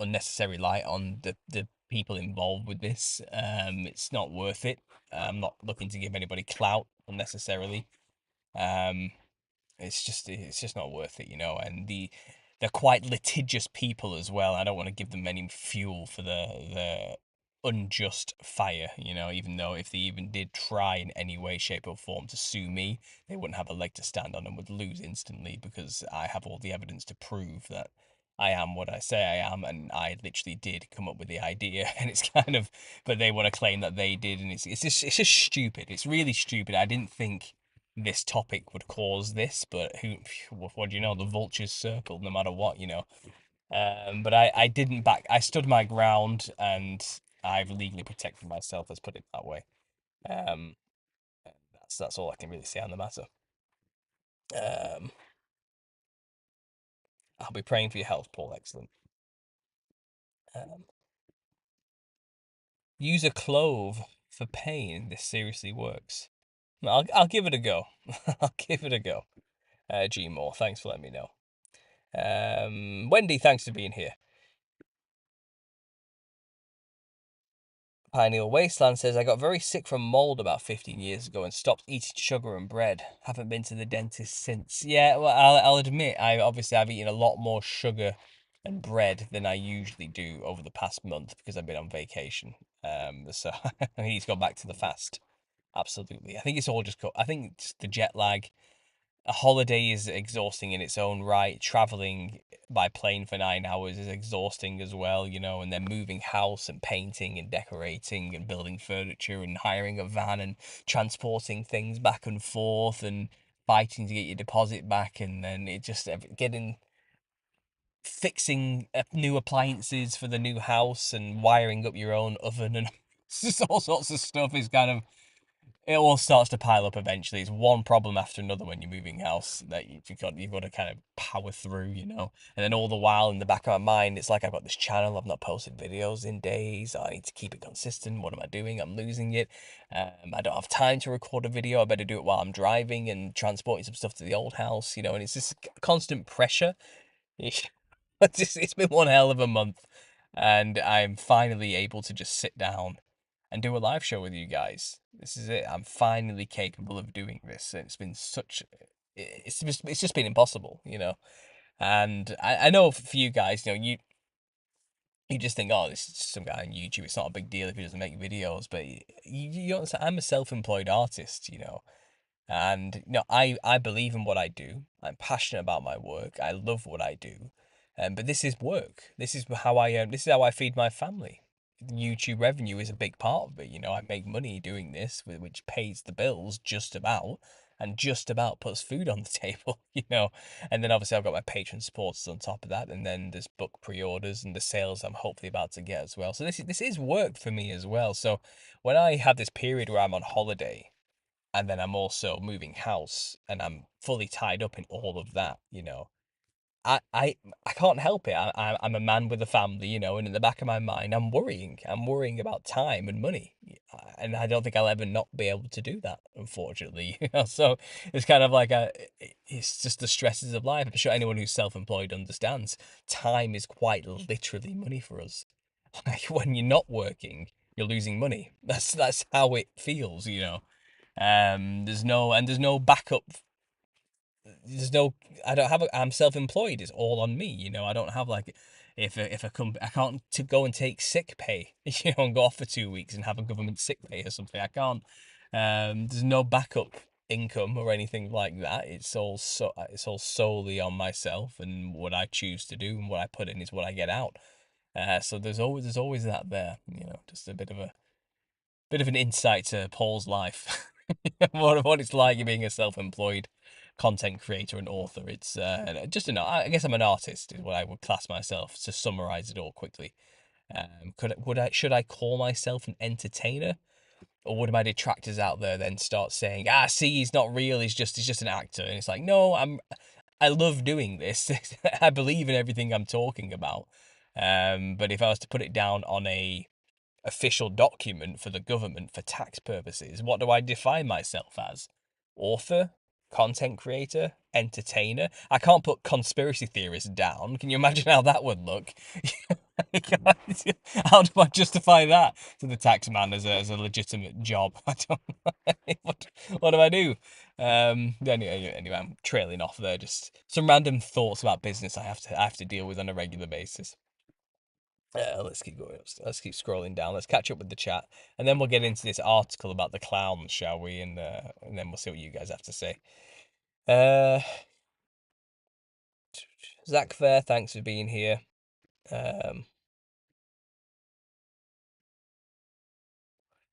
unnecessary light on the people involved with this. It's not worth it. I'm not looking to give anybody clout unnecessarily. Um, it's just not worth it, and they're quite litigious people as well. I don't want to give them any fuel for the unjust fire, even though if they even did try in any way, shape, or form to sue me, they wouldn't have a leg to stand on and would lose instantly because I have all the evidence to prove that I am what I say I am, and I literally did come up with the idea, and it's kind of, but they want to claim that they did, and it's just stupid. It's really stupid. I didn't think this topic would cause this, but what do you know? The vultures circled no matter what. But I didn't back. I stood my ground, and I've legally protected myself. Let's put it that way. Um, that's all I can really say on the matter. Um, I'll be praying for your health, Paul. Excellent. Um, use a clove for pain. This seriously works. I'll give it a go. I'll give it a go. G Moore, thanks for letting me know. Wendy, thanks for being here. Pineal Wasteland says, I got very sick from mold about 15 years ago and stopped eating sugar and bread. Haven't been to the dentist since. Yeah, well, I'll admit, I've eaten a lot more sugar and bread than I usually do over the past month because I've been on vacation. So I need to go back to the fast. Absolutely. I think it's all just, I think it's the jet lag. A holiday is exhausting in its own right. Traveling by plane for 9 hours is exhausting as well, and then moving house and painting and decorating and building furniture and hiring a van and transporting things back and forth and fighting to get your deposit back, and then it just getting fixing new appliances for the new house and wiring up your own oven and just all sorts of stuff is kind of, it all starts to pile up eventually. It's one problem after another when you're moving house that you've got to kind of power through. And then all the while in the back of my mind, it's like I've got this channel, I've not posted videos in days. I need to keep it consistent. What am I doing? I'm losing it. I don't have time to record a video. I better do it while I'm driving and transporting some stuff to the old house. And it's this constant pressure. It's been one hell of a month, and I'm finally able to just sit down and do a live show with you guys. This is it. I'm finally capable of doing this. It's been it's just been impossible. And I know for you guys, You just think, oh, this is just some guy on YouTube. It's not a big deal if he doesn't make videos. But you don't. I'm a self-employed artist, and I believe in what I do. I'm passionate about my work. I love what I do. But this is work. This is how I feed my family. YouTube revenue is a big part of it. I make money doing this, which pays the bills just about, and just about puts food on the table. And then obviously I've got my patron supporters on top of that, and then there's book pre-orders and the sales I'm hopefully about to get as well. So this is work for me as well. So when I have this period where I'm on holiday, and then I'm also moving house, and I'm fully tied up in all of that. I I I can't help it. I'm a man with a family, and in the back of my mind, I'm worrying. I'm worrying about time and money, and I don't think I'll ever not be able to do that, unfortunately. So it's kind of like it's just the stresses of life. I'm sure anyone who's self-employed understands. Time is quite literally money for us. Like when you're not working, you're losing money. That's how it feels. There's no backup. There's no, I don't have I'm self-employed. It's all on me. I don't have like, if I come, I can't to go and take sick pay, and go off for 2 weeks and have a government sick pay or something. I can't. There's no backup income or anything like that. It's all solely on myself, and what I choose to do and what I put in is what I get out. So there's always that there. Just a bit of an insight to Paul's life. what it's like being a self-employed content creator and author. It's just I guess I'm an artist is what I would class myself, to summarize it all quickly. Should I call myself an entertainer, or would my detractors out there then start saying, see, he's not real, he's just an actor? And it's like, no, I love doing this. I believe in everything I'm talking about. But if I was to put it down on a official document for the government for tax purposes, what do I define myself as? Author? Content creator? Entertainer? I can't put conspiracy theorist down. Can you imagine how that would look? How do I justify that to the tax man as a legitimate job? I don't know. What do I do? Anyway, I'm trailing off there. Just some random thoughts about business I have to deal with on a regular basis. Let's keep going. Let's keep scrolling down. Let's catch up with the chat, and then we'll get into this article about the clowns, shall we? And then we'll see what you guys have to say. Uh, Zach Fair, thanks for being here. An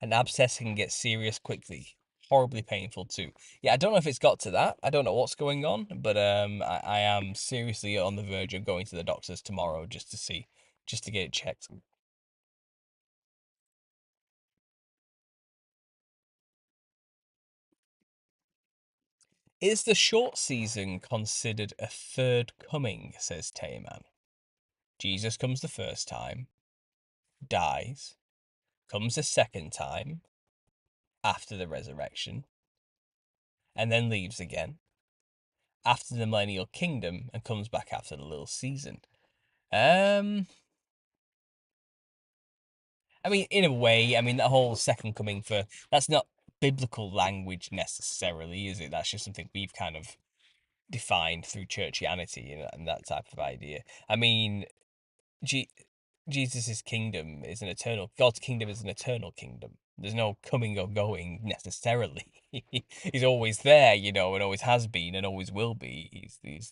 abscess can get serious quickly, horribly painful too. Yeah, I don't know if it's got to that. I don't know what's going on, but I am seriously on the verge of going to the doctors tomorrow just to see, just to get it checked. Is the short season considered a third coming, says Tayman. Jesus comes the first time, dies, comes the second time after the resurrection, and then leaves again after the millennial kingdom and comes back after the little season. I mean, in a way, I mean, that whole second coming, that's not biblical language necessarily, is it? That's just something we've kind of defined through churchianity and that type of idea. I mean, G- Jesus' kingdom is an eternal, God's kingdom is an eternal kingdom. There's no coming or going necessarily. He's always there, and always has been and always will be. He's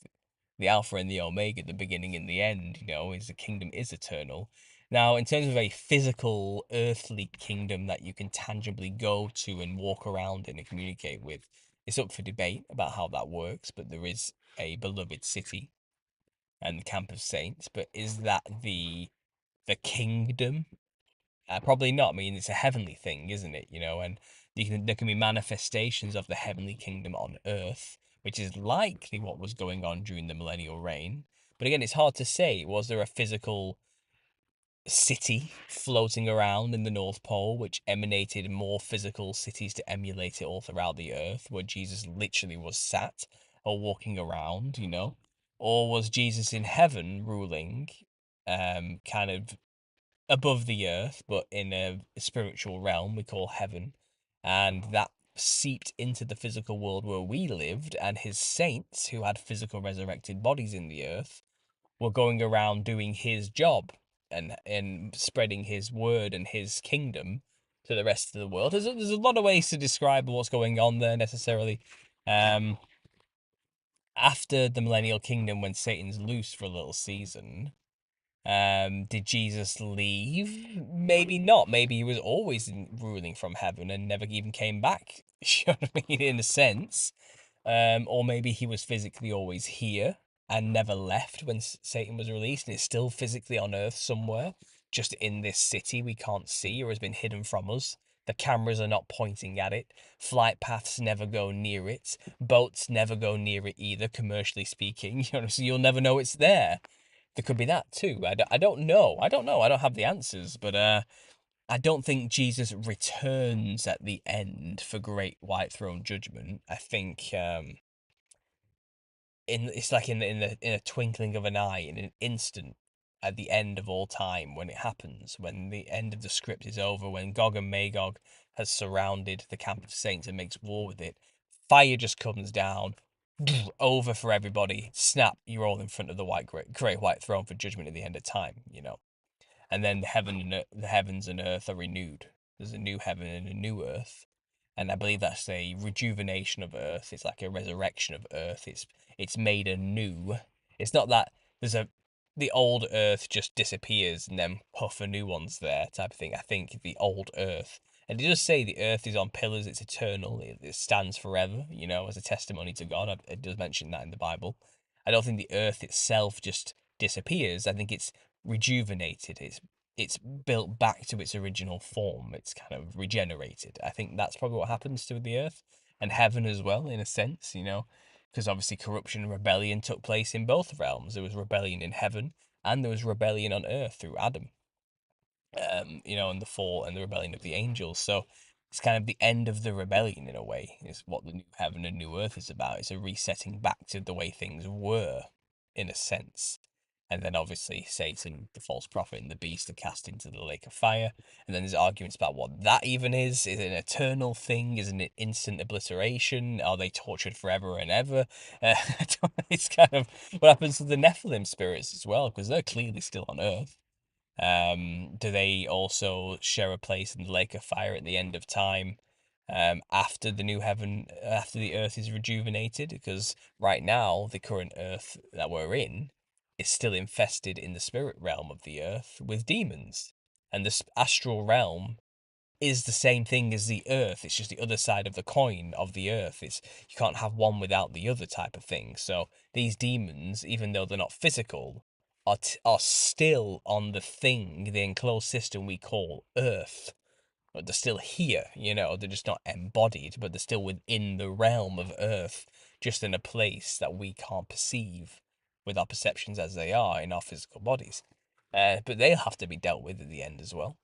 the Alpha and the Omega, the beginning and the end. His the kingdom is eternal. Now, in terms of a physical, earthly kingdom that you can tangibly go to and walk around in and communicate with, it's up for debate about how that works. But there is a beloved city and the camp of saints. But is that the kingdom? Probably not. I mean, it's a heavenly thing, isn't it? And there can be manifestations of the heavenly kingdom on earth, which is likely what was going on during the millennial reign. But again, it's hard to say. Was there a physical city floating around in the North Pole, which emanated more physical cities to emulate it all throughout the earth, where Jesus literally was sat or walking around? Or was Jesus in heaven ruling, kind of above the earth, but in a spiritual realm we call heaven, and that seeped into the physical world where we lived, and his saints, who had physical resurrected bodies in the earth, were going around doing his job, and spreading his word and his kingdom to the rest of the world. There's a lot of ways to describe what's going on there necessarily. Um, After the millennial kingdom, when Satan's loose for a little season, did Jesus leave? Maybe not. Maybe he was always ruling from heaven and never even came back. You know what I mean? In a sense. Or maybe he was physically always here and never left when Satan was released, and it's still physically on Earth somewhere, just in this city we can't see or has been hidden from us. The cameras are not pointing at it. Flight paths never go near it. Boats never go near it either, commercially speaking. You know, so you'll never know it's there. There could be that too. I don't know. I don't know. I don't have the answers, but I don't think Jesus returns at the end for great white throne judgment. I think it's like in a twinkling of an eye, in an instant, at the end of all time, when it happens, when the end of the script is over, when Gog and Magog has surrounded the camp of saints and makes war with it, fire just comes down, over for everybody. Snap, you're all in front of the great white throne for judgment at the end of time. You know, and then the heavens and earth are renewed. There's a new heaven and a new earth, and I believe that's a rejuvenation of earth. It's like a resurrection of earth. It's made anew. It's not that there's a the old earth just disappears and then puff a new one's there type of thing. I think the old earth, and it does say the earth is on pillars. It's eternal. It stands forever. You know, as a testimony to God. It does mention that in the Bible. I don't think the earth itself just disappears. I think it's rejuvenated. It's built back to its original form. It's kind of regenerated. I think that's probably what happens to the earth and heaven as well, in a sense, you know, because obviously corruption and rebellion took place in both realms. There was rebellion in heaven and there was rebellion on earth through Adam, you know, and the fall and the rebellion of the angels. So it's kind of the end of the rebellion in a way, is what the new heaven and new earth is about. It's a resetting back to the way things were, in a sense. And then obviously Satan, the false prophet, and the beast are cast into the lake of fire. And then there's arguments about what that even is. Is it an eternal thing? Is it an instant obliteration? Are they tortured forever and ever? It's kind of what happens to the Nephilim spirits as well, because they're clearly still on Earth. Do they also share a place in the lake of fire at the end of time, after the new heaven, after the earth is rejuvenated? Because right now, the current earth that we're in is still infested in the spirit realm of the earth with demons. And the astral realm is the same thing as the earth. It's just the other side of the coin of the earth. It's you can't have one without the other type of thing. So these demons, even though they're not physical, are still on the thing, the enclosed system we call Earth. But they're still here, you know, they're just not embodied, but they're still within the realm of Earth, just in a place that we can't perceive with our perceptions as they are in our physical bodies. But they'll have to be dealt with at the end as well.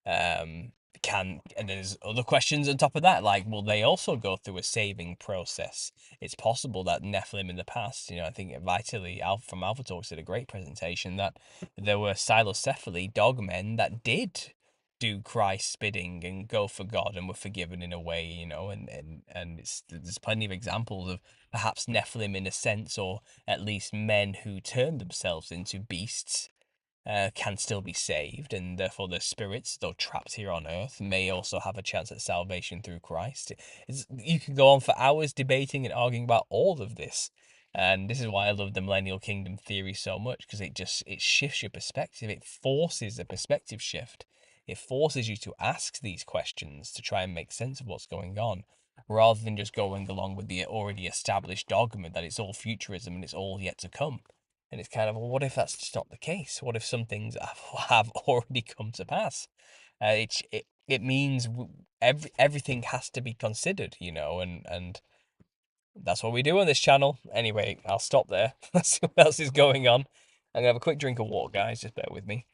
Um, and there's other questions on top of that, like will they also go through a saving process? It's possible that Nephilim in the past, you know, I think Vitally from Alpha Talks did a great presentation that there were Silocephaly dogmen that did do Christ's bidding and go for God and were forgiven in a way, you know, and there's plenty of examples of perhaps Nephilim in a sense, or at least men who turned themselves into beasts, can still be saved, and therefore their spirits, though trapped here on earth, may also have a chance at salvation through Christ. You can go on for hours debating and arguing about all of this, and this is why I love the millennial kingdom theory so much, because it shifts your perspective. It forces a perspective shift. It forces you to ask these questions to try and make sense of what's going on, rather than just going along with the already established dogma that it's all futurism and it's all yet to come. And it's kind of, well, what if that's just not the case? What if some things have already come to pass? It means everything has to be considered, you know, and that's what we do on this channel. Anyway, I'll stop there. Let's see what else is going on. I'm gonna have a quick drink of water, guys. Just bear with me.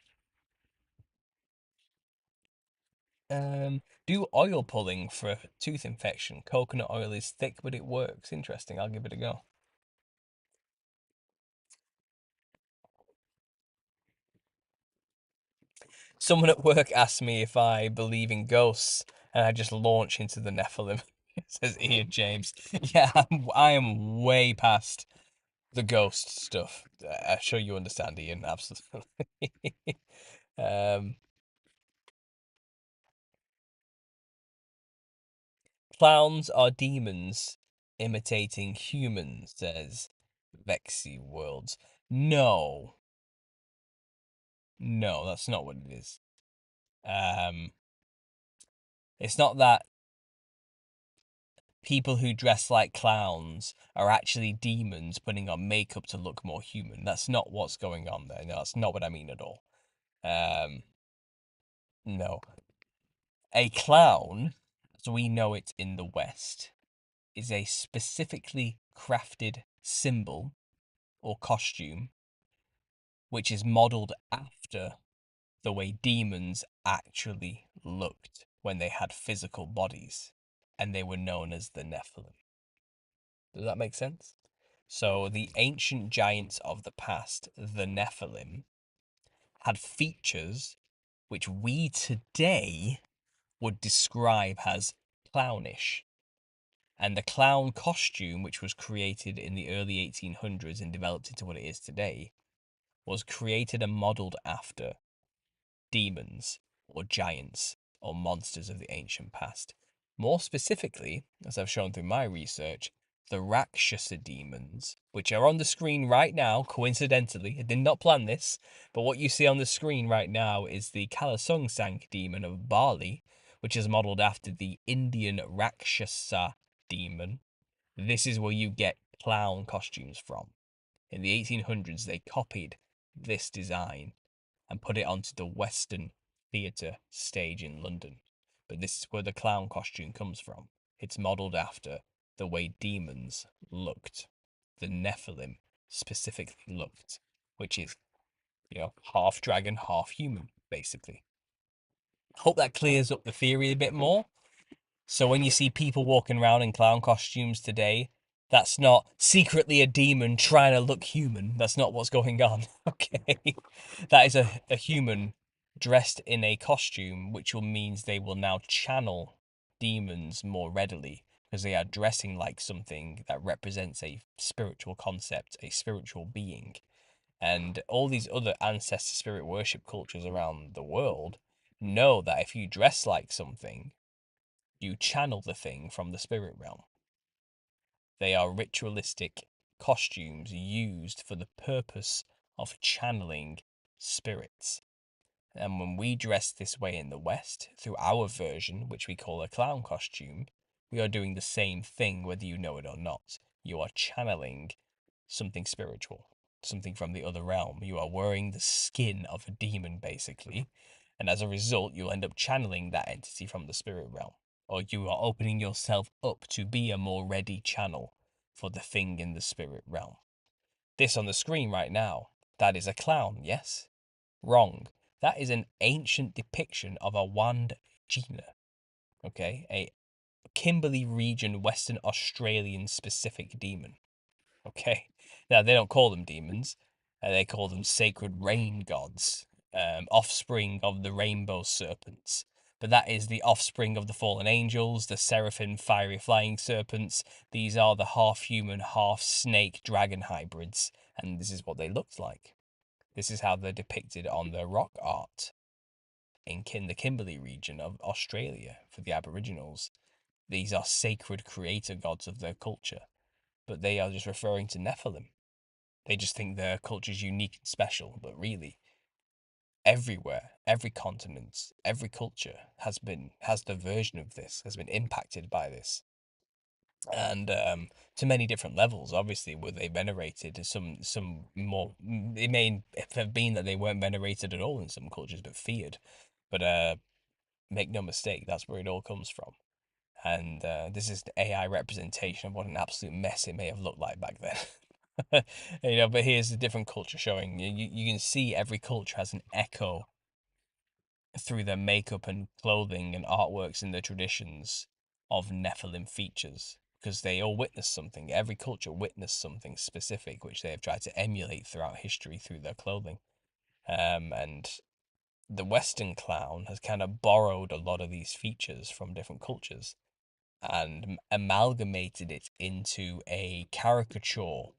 Do oil pulling for tooth infection. Coconut oil is thick, but it works. Interesting. I'll give it a go. Someone at work asked me if I believe in ghosts, and I just launch into the Nephilim. Says Ian James. Yeah, I am way past the ghost stuff. I'm sure you understand, Ian. Absolutely. Um, Clowns are demons imitating humans, says Vexy Worlds. No, no, that's not what it is. Um, it's not that people who dress like clowns are actually demons putting on makeup to look more human. That's not what's going on there. No, that's not what I mean at all. Um, no. A clown, as we know it in the West, is a specifically crafted symbol or costume which is modeled after the way demons actually looked when they had physical bodies, and they were known as the Nephilim. Does that make sense? So the ancient giants of the past, the Nephilim, had features which we today would describe as clownish. And the clown costume, which was created in the early 1800s and developed into what it is today, was created and modeled after demons or giants or monsters of the ancient past. More specifically, as I've shown through my research, the Rakshasa demons, which are on the screen right now, coincidentally. I did not plan this, but what you see on the screen right now is the Kalasungsang demon of Bali, which is modeled after the Indian Rakshasa demon. This is where you get clown costumes from. In the 1800s, they copied this design and put it onto the Western theatre stage in London. But this is where the clown costume comes from. It's modelled after the way demons looked. The Nephilim specifically looked, which is, half dragon, half human, basically. Hope that clears up the theory a bit more. So when you see people walking around in clown costumes today, that's not secretly a demon trying to look human. That's not what's going on. Okay. That is a human dressed in a costume, which will means they will now channel demons more readily because they are dressing like something that represents a spiritual concept, a spiritual being. And all these other ancestor spirit worship cultures around the world know that if you dress like something, you channel the thing from the spirit realm. They are ritualistic costumes used for the purpose of channeling spirits. And when we dress this way in the West, through our version, which we call a clown costume, we are doing the same thing whether you know it or not. You are channeling something spiritual, something from the other realm. You are wearing the skin of a demon, basically. And as a result, you'll end up channeling that entity from the spirit realm. Or you are opening yourself up to be a more ready channel for the thing in the spirit realm. This on the screen right now, that is a clown, yes? Wrong. That is an ancient depiction of a Wand Gina, okay? A Kimberley region, Western Australian specific demon, okay? Now, they don't call them demons, they call them sacred rain gods, offspring of the rainbow serpents. But that is the offspring of the fallen angels, the seraphim fiery flying serpents. These are the half human, half snake dragon hybrids, and this is what they looked like. This is how they're depicted on the rock art in the Kimberley region of Australia for the Aboriginals. These are sacred creator gods of their culture, but they are just referring to Nephilim. They just think their culture's unique and special, but really, everywhere, every continent, every culture has the version of this, has been impacted by this. And to many different levels. Obviously, were they venerated? Some more. It may have been that they weren't venerated at all in some cultures, but feared. But make no mistake, that's where it all comes from. And this is the AI representation of what an absolute mess it may have looked like back then. But here's a different culture showing. You can see every culture has an echo through their makeup and clothing and artworks and their traditions of Nephilim features, because they all witnessed something. Every culture witnessed something specific, which they have tried to emulate throughout history through their clothing. And the Western clown has kind of borrowed a lot of these features from different cultures and amalgamated it into a caricature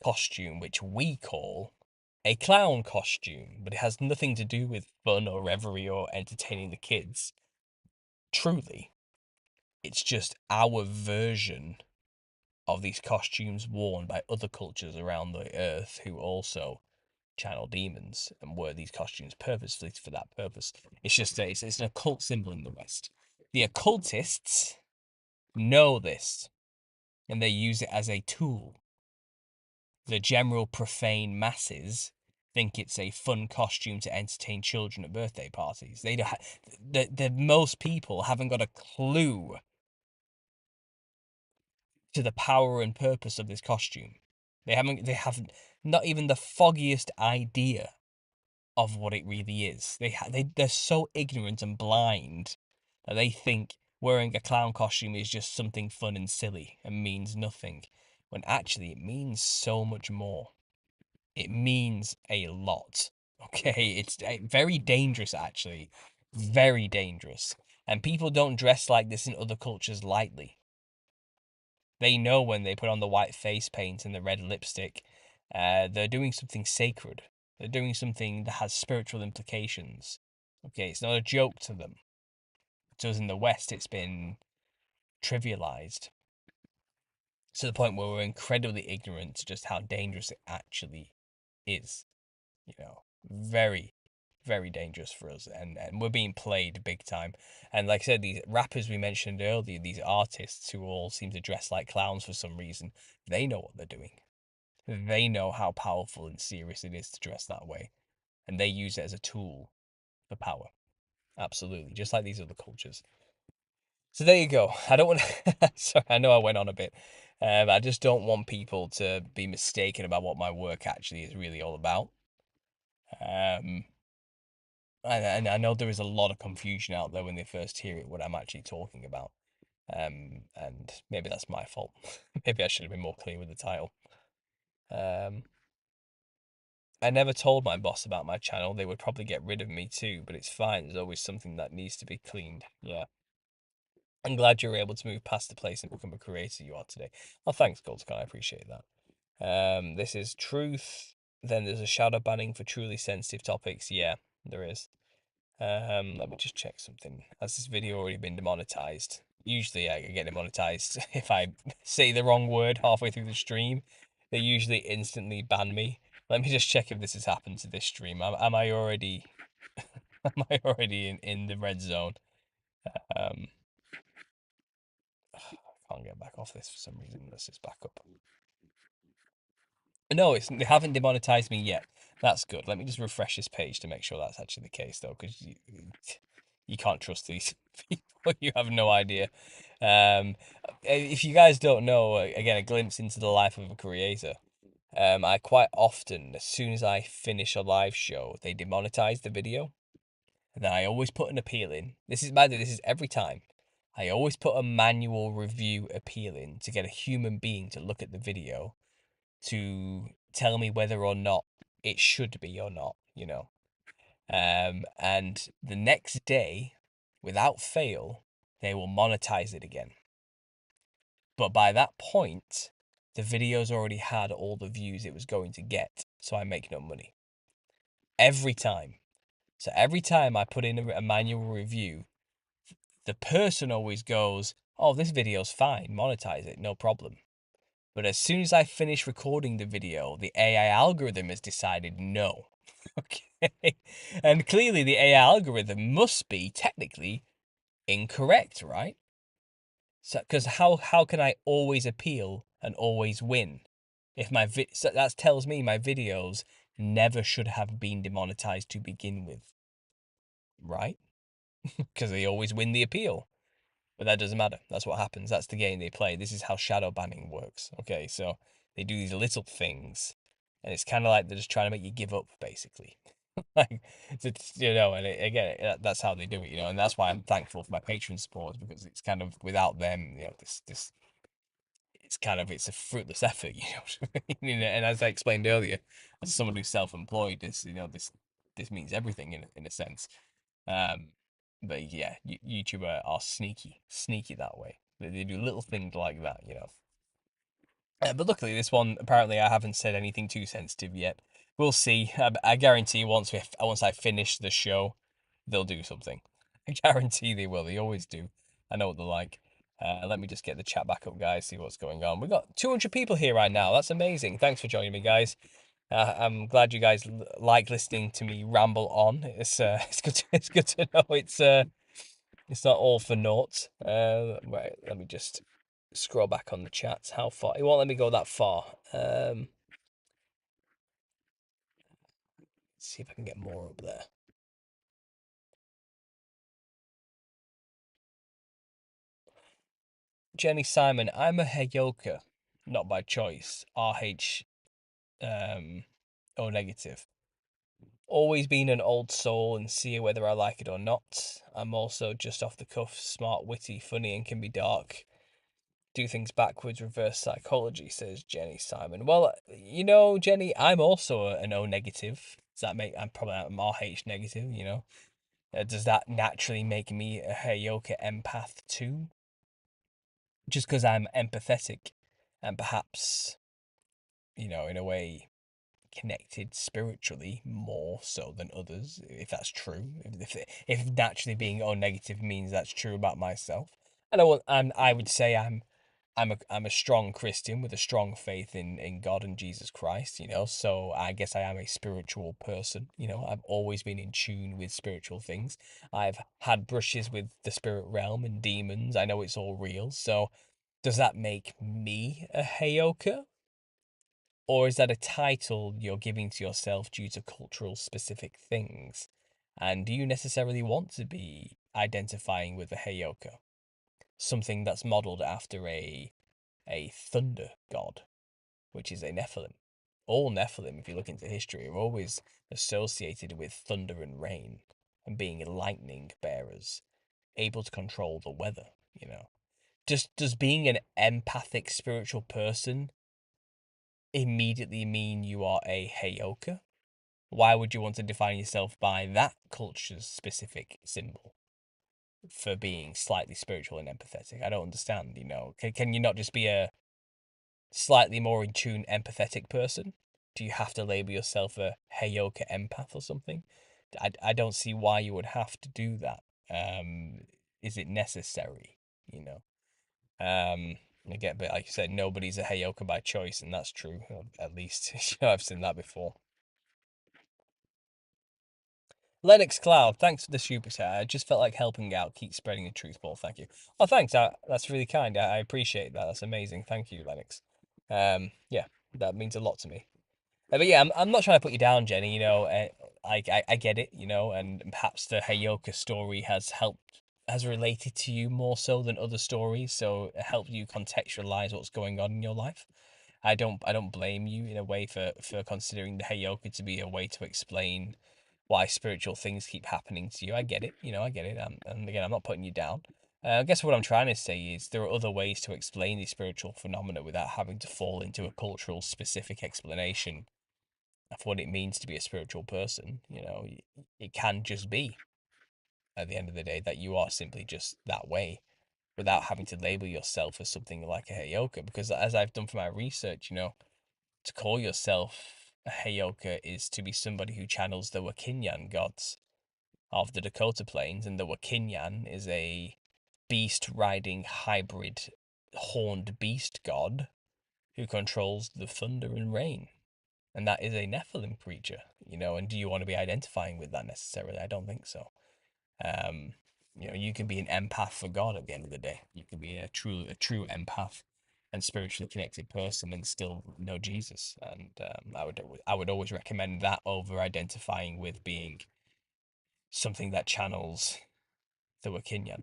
costume, which we call a clown costume, but it has nothing to do with fun or revelry or entertaining the kids. Truly, it's just our version of these costumes worn by other cultures around the earth who also channel demons and wear these costumes purposefully for that purpose. It's just it's an occult symbol in the West. The occultists know this and they use it as a tool. The general profane masses think it's a fun costume to entertain children at birthday parties. They don't. The most people haven't got a clue to the power and purpose of this costume. They haven't. They haven't. Not even the foggiest idea of what it really is. They're so ignorant and blind that they think wearing a clown costume is just something fun and silly and means nothing, when actually it means so much more. It means a lot. Okay, it's very dangerous actually, very dangerous. And people don't dress like this in other cultures lightly. They know when they put on the white face paint and the red lipstick, they're doing something sacred. They're doing something that has spiritual implications. Okay, it's not a joke to them. To us in the West, it's been trivialized to the point where we're incredibly ignorant to just how dangerous it actually is. You know, very, very dangerous for us, and we're being played big time. And like I said, these rappers we mentioned earlier, these artists who all seem to dress like clowns for some reason, they know what they're doing. They know how powerful and serious it is to dress that way, and they use it as a tool for power. Absolutely, just like these other cultures. So there you go. I don't want. Sorry, I know I went on a bit. I just don't want people to be mistaken about what my work actually is really all about. Um, and I know there is a lot of confusion out there when they first hear it, what I'm actually talking about. And maybe that's my fault. Maybe I should have been more clear with the title. I never told my boss about my channel. They would probably get rid of me too, but it's fine. There's always something that needs to be cleaned. Yeah. I'm glad you were able to move past the place and become a creator you are today. Well, thanks, Goldscan. I appreciate that. This is truth. Then there's a shadow banning for truly sensitive topics. Yeah, there is. Let me just check something. Has this video already been demonetized? Usually I get demonetized if I say the wrong word halfway through the stream. They usually instantly ban me. Let me just check if this has happened to this stream. Am I already am I already in the red zone? Um I can't get back off this for some reason. Let's just back up. No, they haven't demonetized me yet. That's good. Let me just refresh this page to make sure that's actually the case, though, because you can't trust these people. You have no idea. If you guys don't know, again, a glimpse into the life of a creator. I quite often, as soon as I finish a live show, they demonetize the video, and then I always put an appeal in. This is by the way, this is every time. I always put a manual review appeal in to get a human being to look at the video to tell me whether or not it should be or not, you know. And the next day, without fail, they will monetize it again. But by that point, the video's already had all the views it was going to get, so I make no money. Every time. So every time I put in a manual review, the person always goes, oh, this video's fine, monetize it, no problem. But as soon as I finish recording the video, the AI algorithm has decided no. Okay. And clearly the AI algorithm must be technically incorrect, right? So, because how can I always appeal and always win? If so that tells me my videos never should have been demonetized to begin with, right? Because they always win the appeal. But that doesn't matter. That's what happens. That's the game they play. This is how shadow banning works. Okay, so they do these little things, and it's kind of like they're just trying to make you give up, basically. Like, you know, and that's how they do it, you know, and that's why I'm thankful for my Patreon supporters, because it's kind of without them, you know, this it's a fruitless effort, you know what I mean? And as I explained earlier, as someone who's self-employed, this means everything in a sense. Um, but yeah, YouTuber are sneaky that way. They do little things like that, you know. But luckily, this one apparently I haven't said anything too sensitive yet. We'll see. I guarantee once I finish the show, they'll do something. I guarantee they will. They always do. I know what they're like. Let me just get the chat back up, guys. See what's going on. We've got 200 people here right now. That's amazing. Thanks for joining me, guys. I'm glad you guys like listening to me ramble on. It's good. It's good to know it's not all for naught. Right. Let me just scroll back on the chats. How far? It won't let me go that far. Let's see if I can get more up there. Jenny Simon, I'm a Heyoka, not by choice. RH O negative. Always been an old soul and see whether I like it or not. I'm also just off the cuff, smart, witty, funny, and can be dark. Do things backwards, reverse psychology, says Jenny Simon. Well, Jenny, I'm also an O negative. Does that make I'm RH negative, does that naturally make me a Heyoka empath too? Just because I'm empathetic and perhaps, in a way connected spiritually more so than others, if that's true. If naturally being O negative means that's true about myself. I would say I'm a strong Christian with a strong faith in God and Jesus Christ, so I guess I am a spiritual person. I've always been in tune with spiritual things. I've had brushes with the spirit realm and demons. I know it's all real. So does that make me a Heyoka? Or is that a title you're giving to yourself due to cultural specific things? And do you necessarily want to be identifying with a Heyoka? Something that's modelled after a thunder god, which is a Nephilim. All Nephilim, if you look into history, are always associated with thunder and rain and being lightning bearers, able to control the weather. Does being an empathic spiritual person immediately mean you are a Heyoka? Why would you want to define yourself by that culture's specific symbol for being slightly spiritual and empathetic? I don't understand. Can you not just be a slightly more in tune empathetic person? Do you have to label yourself a Heyoka empath or something? I don't see why you would have to do that. Is it necessary? You know. Again, but like you said, nobody's a Heyoka by choice, and that's true. At least I've seen that before. Lennox Cloud, thanks for the super chat. I just felt like helping out, keep spreading the truth ball. Thank you. Oh, thanks. That's really kind. I appreciate that. That's amazing. Thank you, Lennox. Yeah, that means a lot to me. But yeah, I'm not trying to put you down, Jenny. I get it. And perhaps the Heyoka story has related to you more so than other stories, so it helped you contextualize what's going on in your life. I don't blame you in a way for considering the Heyoka to be a way to explain why spiritual things keep happening to you. I get it. I get it. And again, I'm not putting you down. I guess what I'm trying to say is there are other ways to explain these spiritual phenomena without having to fall into a cultural specific explanation of what it means to be a spiritual person. It can just be, at the end of the day, that you are simply just that way without having to label yourself as something like a Heyoka. Because as I've done for my research, to call yourself a Heyoka is to be somebody who channels the Wakinyan gods of the Dakota Plains, and the Wakinyan is a beast riding hybrid horned beast god who controls the thunder and rain. And that is a Nephilim creature, and do you want to be identifying with that necessarily? I don't think so. You can be an empath for God at the end of the day. You can be a true empath and spiritually connected person and still know Jesus. And I would always recommend that over identifying with being something that channels the Wakinyan.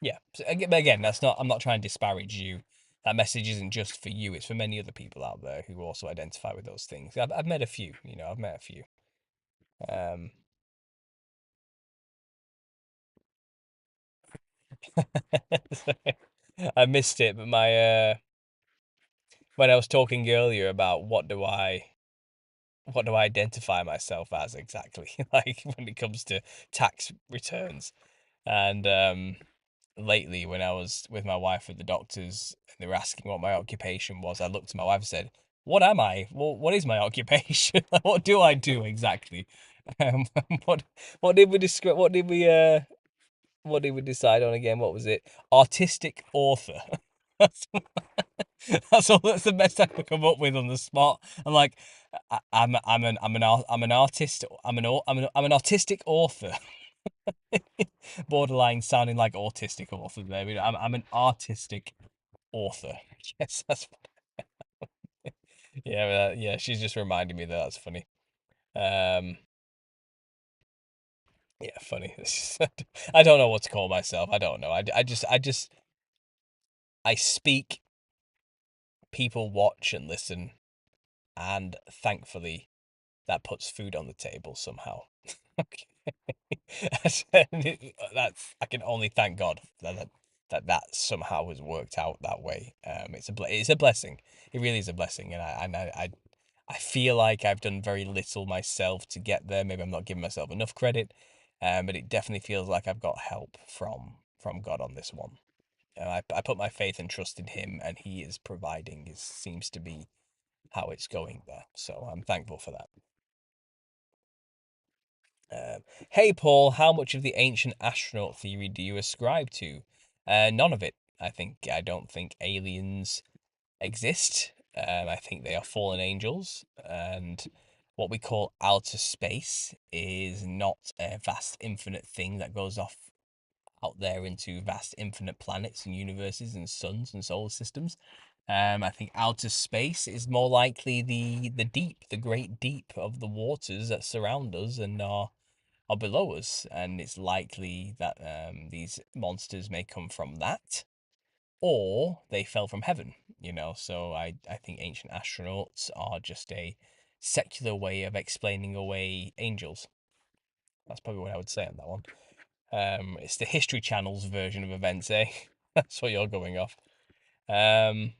Yeah. So again, I'm not trying to disparage you. That message isn't just for you. It's for many other people out there who also identify with those things. I've met a few. I've met a few. Um, I missed it, but when I was talking earlier about what do I identify myself as exactly, like when it comes to tax returns, and lately when I was with my wife at the doctors and they were asking what my occupation was, I looked at my wife and said, "What am I? Well, what is my occupation? What do I do exactly?" Um, what what did we describe? What did we decide on again? What was it? Artistic author. That's that's all. That's the best I could come up with on the spot. I'm like, I'm an artist. I'm an artistic author. Borderline sounding like autistic author there. I'm an artistic author. Yes, that's yeah, yeah. She's just reminding me that that's funny. Um, yeah, funny. I don't know what to call myself. I don't know. I speak, people watch and listen, and thankfully that puts food on the table somehow. Okay. That's I can only thank God that somehow has worked out that way. It's a blessing. It really is a blessing, and I feel like I've done very little myself to get there. Maybe I'm not giving myself enough credit, but it definitely feels like I've got help from God on this one. I put my faith and trust in Him, and He is providing. It seems to be how it's going there, so I'm thankful for that. Hey Paul, how much of the ancient astronaut theory do you ascribe to? None of it. I don't think aliens exist. I think they are fallen angels, and what we call outer space is not a vast infinite thing that goes off out there into vast infinite planets and universes and suns and solar systems. I think outer space is more likely the deep, the great deep of the waters that surround us and are below us, and it's likely that these monsters may come from that, or they fell from heaven. So I think ancient astronauts are just a secular way of explaining away angels. That's probably what I would say on that one. It's the History Channel's version of events, eh? That's what you're going off. Um,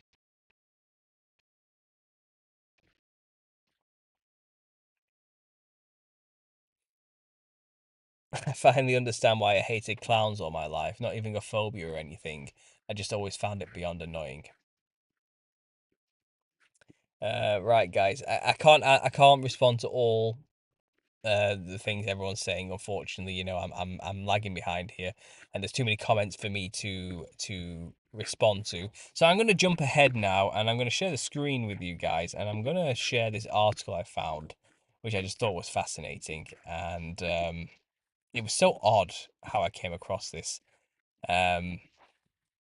I finally understand why I hated clowns all my life. Not even a phobia or anything. I just always found it beyond annoying. Right, guys. I can't respond to all the things everyone's saying. Unfortunately, I'm lagging behind here, and there's too many comments for me to respond to. So I'm going to jump ahead now, and I'm going to share the screen with you guys, and I'm going to share this article I found, which I just thought was fascinating, and it was so odd how I came across this. Um,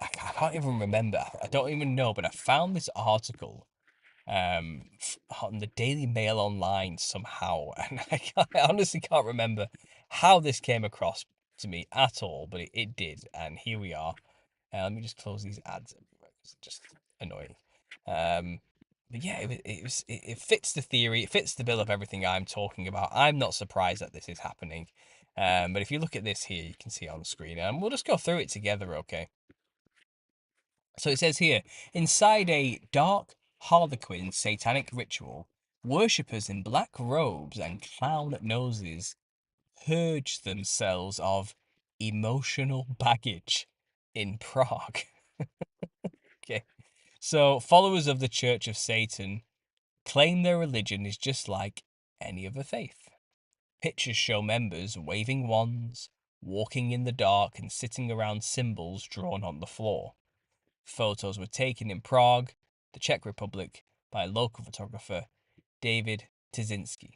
I can't even remember. I don't even know, but I found this article on the Daily Mail online somehow, and I honestly can't remember how this came across to me at all, but it did, and here we are. Let me just close these ads everywhere 'cause it's just annoying. But yeah, it fits the theory, it fits the bill of everything I'm talking about. I'm not surprised that this is happening. But if you look at this here, you can see it on the screen, and we'll just go through it together, okay? So it says here, inside a dark harlequin satanic ritual, worshippers in black robes and clown noses purge themselves of emotional baggage in Prague. Okay. So followers of the Church of Satan claim their religion is just like any other faith. Pictures show members waving wands, walking in the dark, and sitting around symbols drawn on the floor. Photos were taken in Prague, the Czech Republic, by local photographer David Tizinski.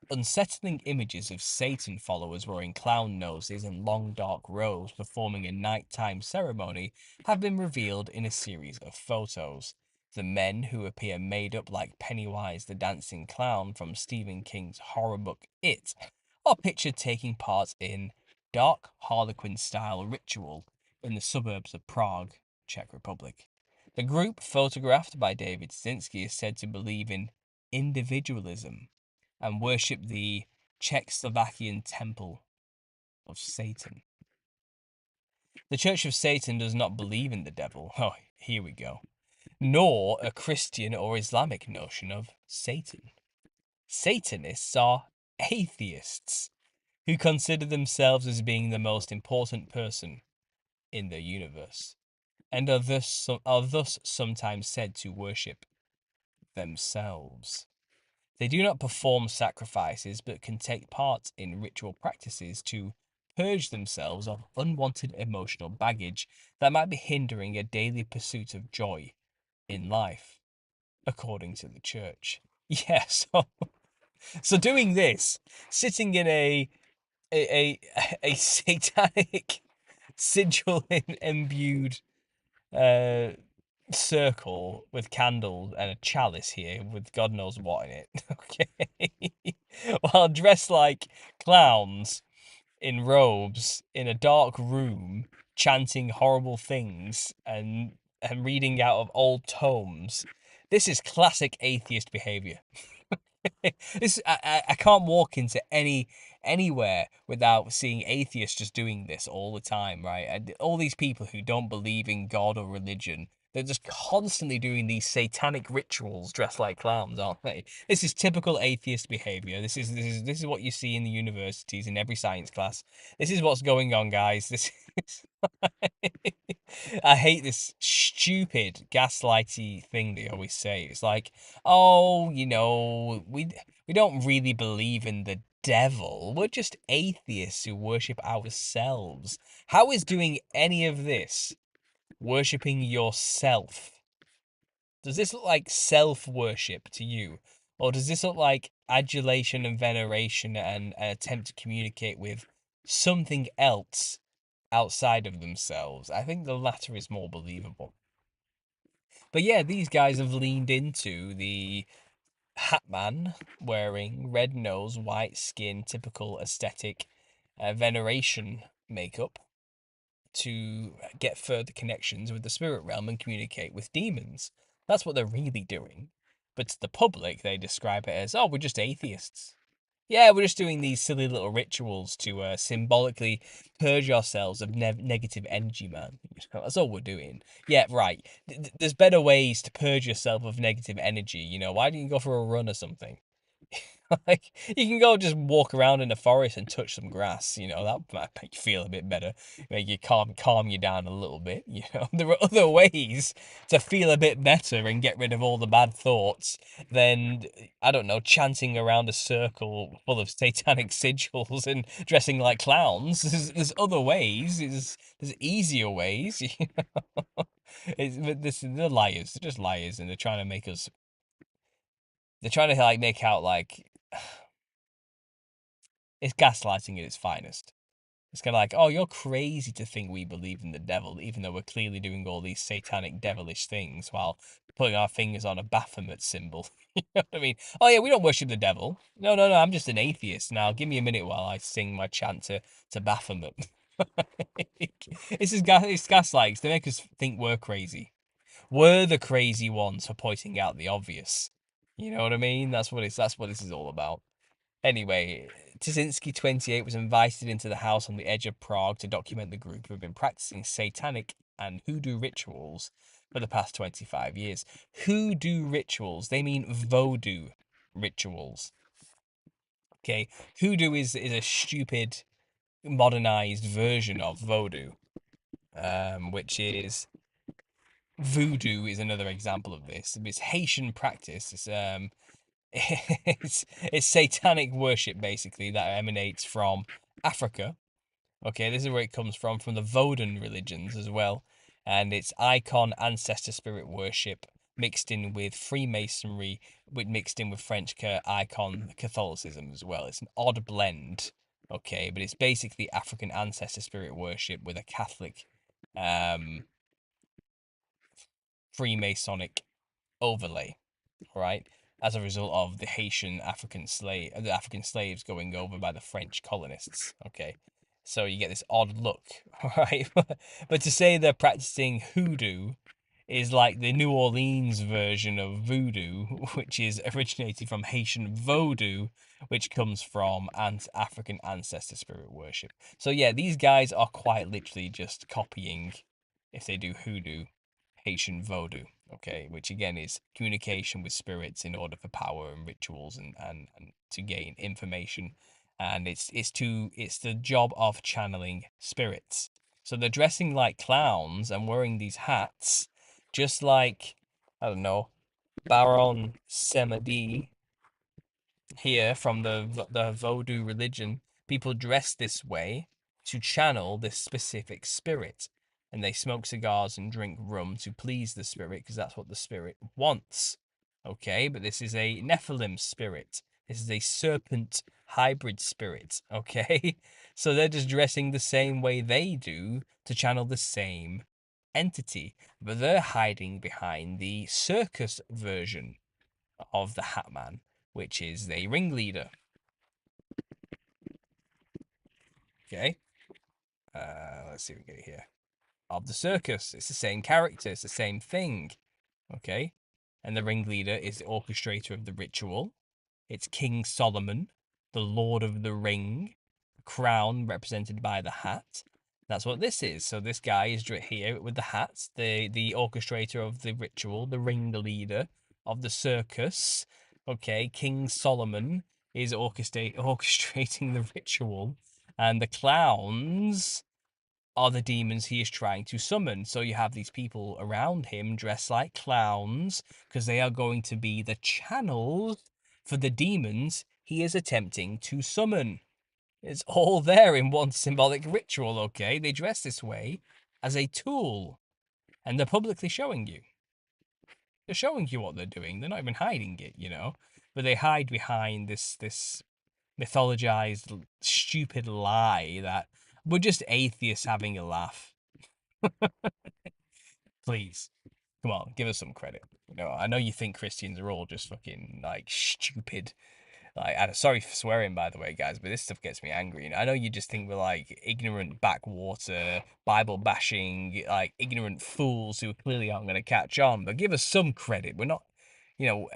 Unsettling images of Satan followers wearing clown noses and long dark robes performing a nighttime ceremony have been revealed in a series of photos. The men, who appear made up like Pennywise the dancing clown from Stephen King's horror book It, are pictured taking part in dark harlequin style ritual in the suburbs of Prague, Czech Republic. The group, photographed by David Stinsky, is said to believe in individualism and worship the Czechoslovakian temple of Satan. The Church of Satan does not believe in the devil. Oh, here we go. Nor a Christian or Islamic notion of Satan. Satanists are atheists who consider themselves as being the most important person in the universe, and are thus sometimes said to worship themselves. They do not perform sacrifices, but can take part in ritual practices to purge themselves of unwanted emotional baggage that might be hindering a daily pursuit of joy in life, according to the church. Yeah, so doing this, sitting in a satanic sigil imbued uh circle with candles and a chalice here with God knows what in it. Okay. While dressed like clowns in robes in a dark room, chanting horrible things and reading out of old tomes. This is classic atheist behavior. I can't walk into anywhere without seeing atheists just doing this all the time, right? And all these people who don't believe in God or religion, they're just constantly doing these satanic rituals dressed like clowns, aren't they? This is typical atheist behavior. This is what you see in the universities in every science class. This is what's going on, guys. This is I hate this stupid gaslighty thing they always say. It's like, oh, we don't really believe in the devil. We're just atheists who worship ourselves. How is doing any of this worshipping yourself? Does this look like self-worship to you? Or does this look like adulation and veneration and an attempt to communicate with something else outside of themselves? I think the latter is more believable. But yeah, these guys have leaned into the hat man wearing red nose, white skin, typical aesthetic veneration makeup to get further connections with the spirit realm and communicate with demons. That's what they're really doing. But to the public, they describe it as, oh, we're just atheists. Yeah, we're just doing these silly little rituals to symbolically purge ourselves of negative energy, man. That's all we're doing. Yeah, right. There's better ways to purge yourself of negative energy. Why don't you go for a run or something? Like, you can go just walk around in the forest and touch some grass, that might make you feel a bit better, make you calm you down a little bit, There are other ways to feel a bit better and get rid of all the bad thoughts than, I don't know, chanting around a circle full of satanic sigils and dressing like clowns. There's other ways, there's easier ways, they're liars, they're just liars, and they're trying to make us, they're trying to, like, make out like it's gaslighting at its finest. It's kind of like, oh, you're crazy to think we believe in the devil, even though we're clearly doing all these satanic, devilish things while putting our fingers on a Baphomet symbol. You know what I mean? Oh, yeah, we don't worship the devil. No, no, no, I'm just an atheist. Now, give me a minute while I sing my chant to Baphomet. It's gaslights. They make us think we're crazy. We're the crazy ones for pointing out the obvious. You know what I mean? That's what this is all about. Anyway, Tizinski, 28, was invited into the house on the edge of Prague to document the group who have been practicing satanic and hoodoo rituals for the past 25 years. Hoodoo rituals, they mean voodoo rituals. Okay, hoodoo is a stupid, modernized version of voodoo, which is voodoo is another example of this. It's Haitian practice. It's satanic worship basically that emanates from Africa. Okay, this is where it comes from the Vodun religions as well, and it's icon ancestor spirit worship mixed in with Freemasonry, mixed in with French icon Catholicism as well. It's an odd blend, okay, but it's basically African ancestor spirit worship with a Catholic, um, Freemasonic overlay, right? As a result of the the African slaves going over by the French colonists. Okay, so you get this odd look, right? But to say they're practicing hoodoo is like the New Orleans version of voodoo, which is originated from Haitian vodou, which comes from African ancestor spirit worship. So yeah, these guys are quite literally just copying, if they do hoodoo, Haitian vodou, okay, which again is communication with spirits in order for power and rituals and to gain information, and it's the job of channeling spirits. So they're dressing like clowns and wearing these hats, just like, I don't know, Baron Samedi here from the Vodou religion. People dress this way to channel this specific spirit, and they smoke cigars and drink rum to please the spirit because that's what the spirit wants. Okay, but this is a Nephilim spirit. This is a serpent hybrid spirit. Okay, so they're just dressing the same way they do to channel the same entity, but they're hiding behind the circus version of the Hat Man, which is the ringleader. Okay, let's see if we get it here. Of the circus, it's the same character, it's the same thing. Okay, and the ringleader is the orchestrator of the ritual. It's King Solomon, the Lord of the Ring, crown represented by the hat. That's what this is. So this guy is here with the hat, the orchestrator of the ritual, the ringleader of the circus. Okay, King Solomon is orchestrating the ritual, and the clowns are the demons he is trying to summon. So you have these people around him dressed like clowns because they are going to be the channels for the demons he is attempting to summon. It's all there in one symbolic ritual, okay? They dress this way as a tool, and they're publicly showing you. They're showing you what they're doing. They're not even hiding it, you know? But they hide behind this mythologized, stupid lie that we're just atheists having a laugh. Please. Come on, give us some credit. You know, I know you think Christians are all just fucking like stupid. Like, sorry for swearing, by the way, guys, but this stuff gets me angry. And I know you just think we're like ignorant backwater, Bible bashing, like ignorant fools who clearly aren't going to catch on. But give us some credit. We're not, you know,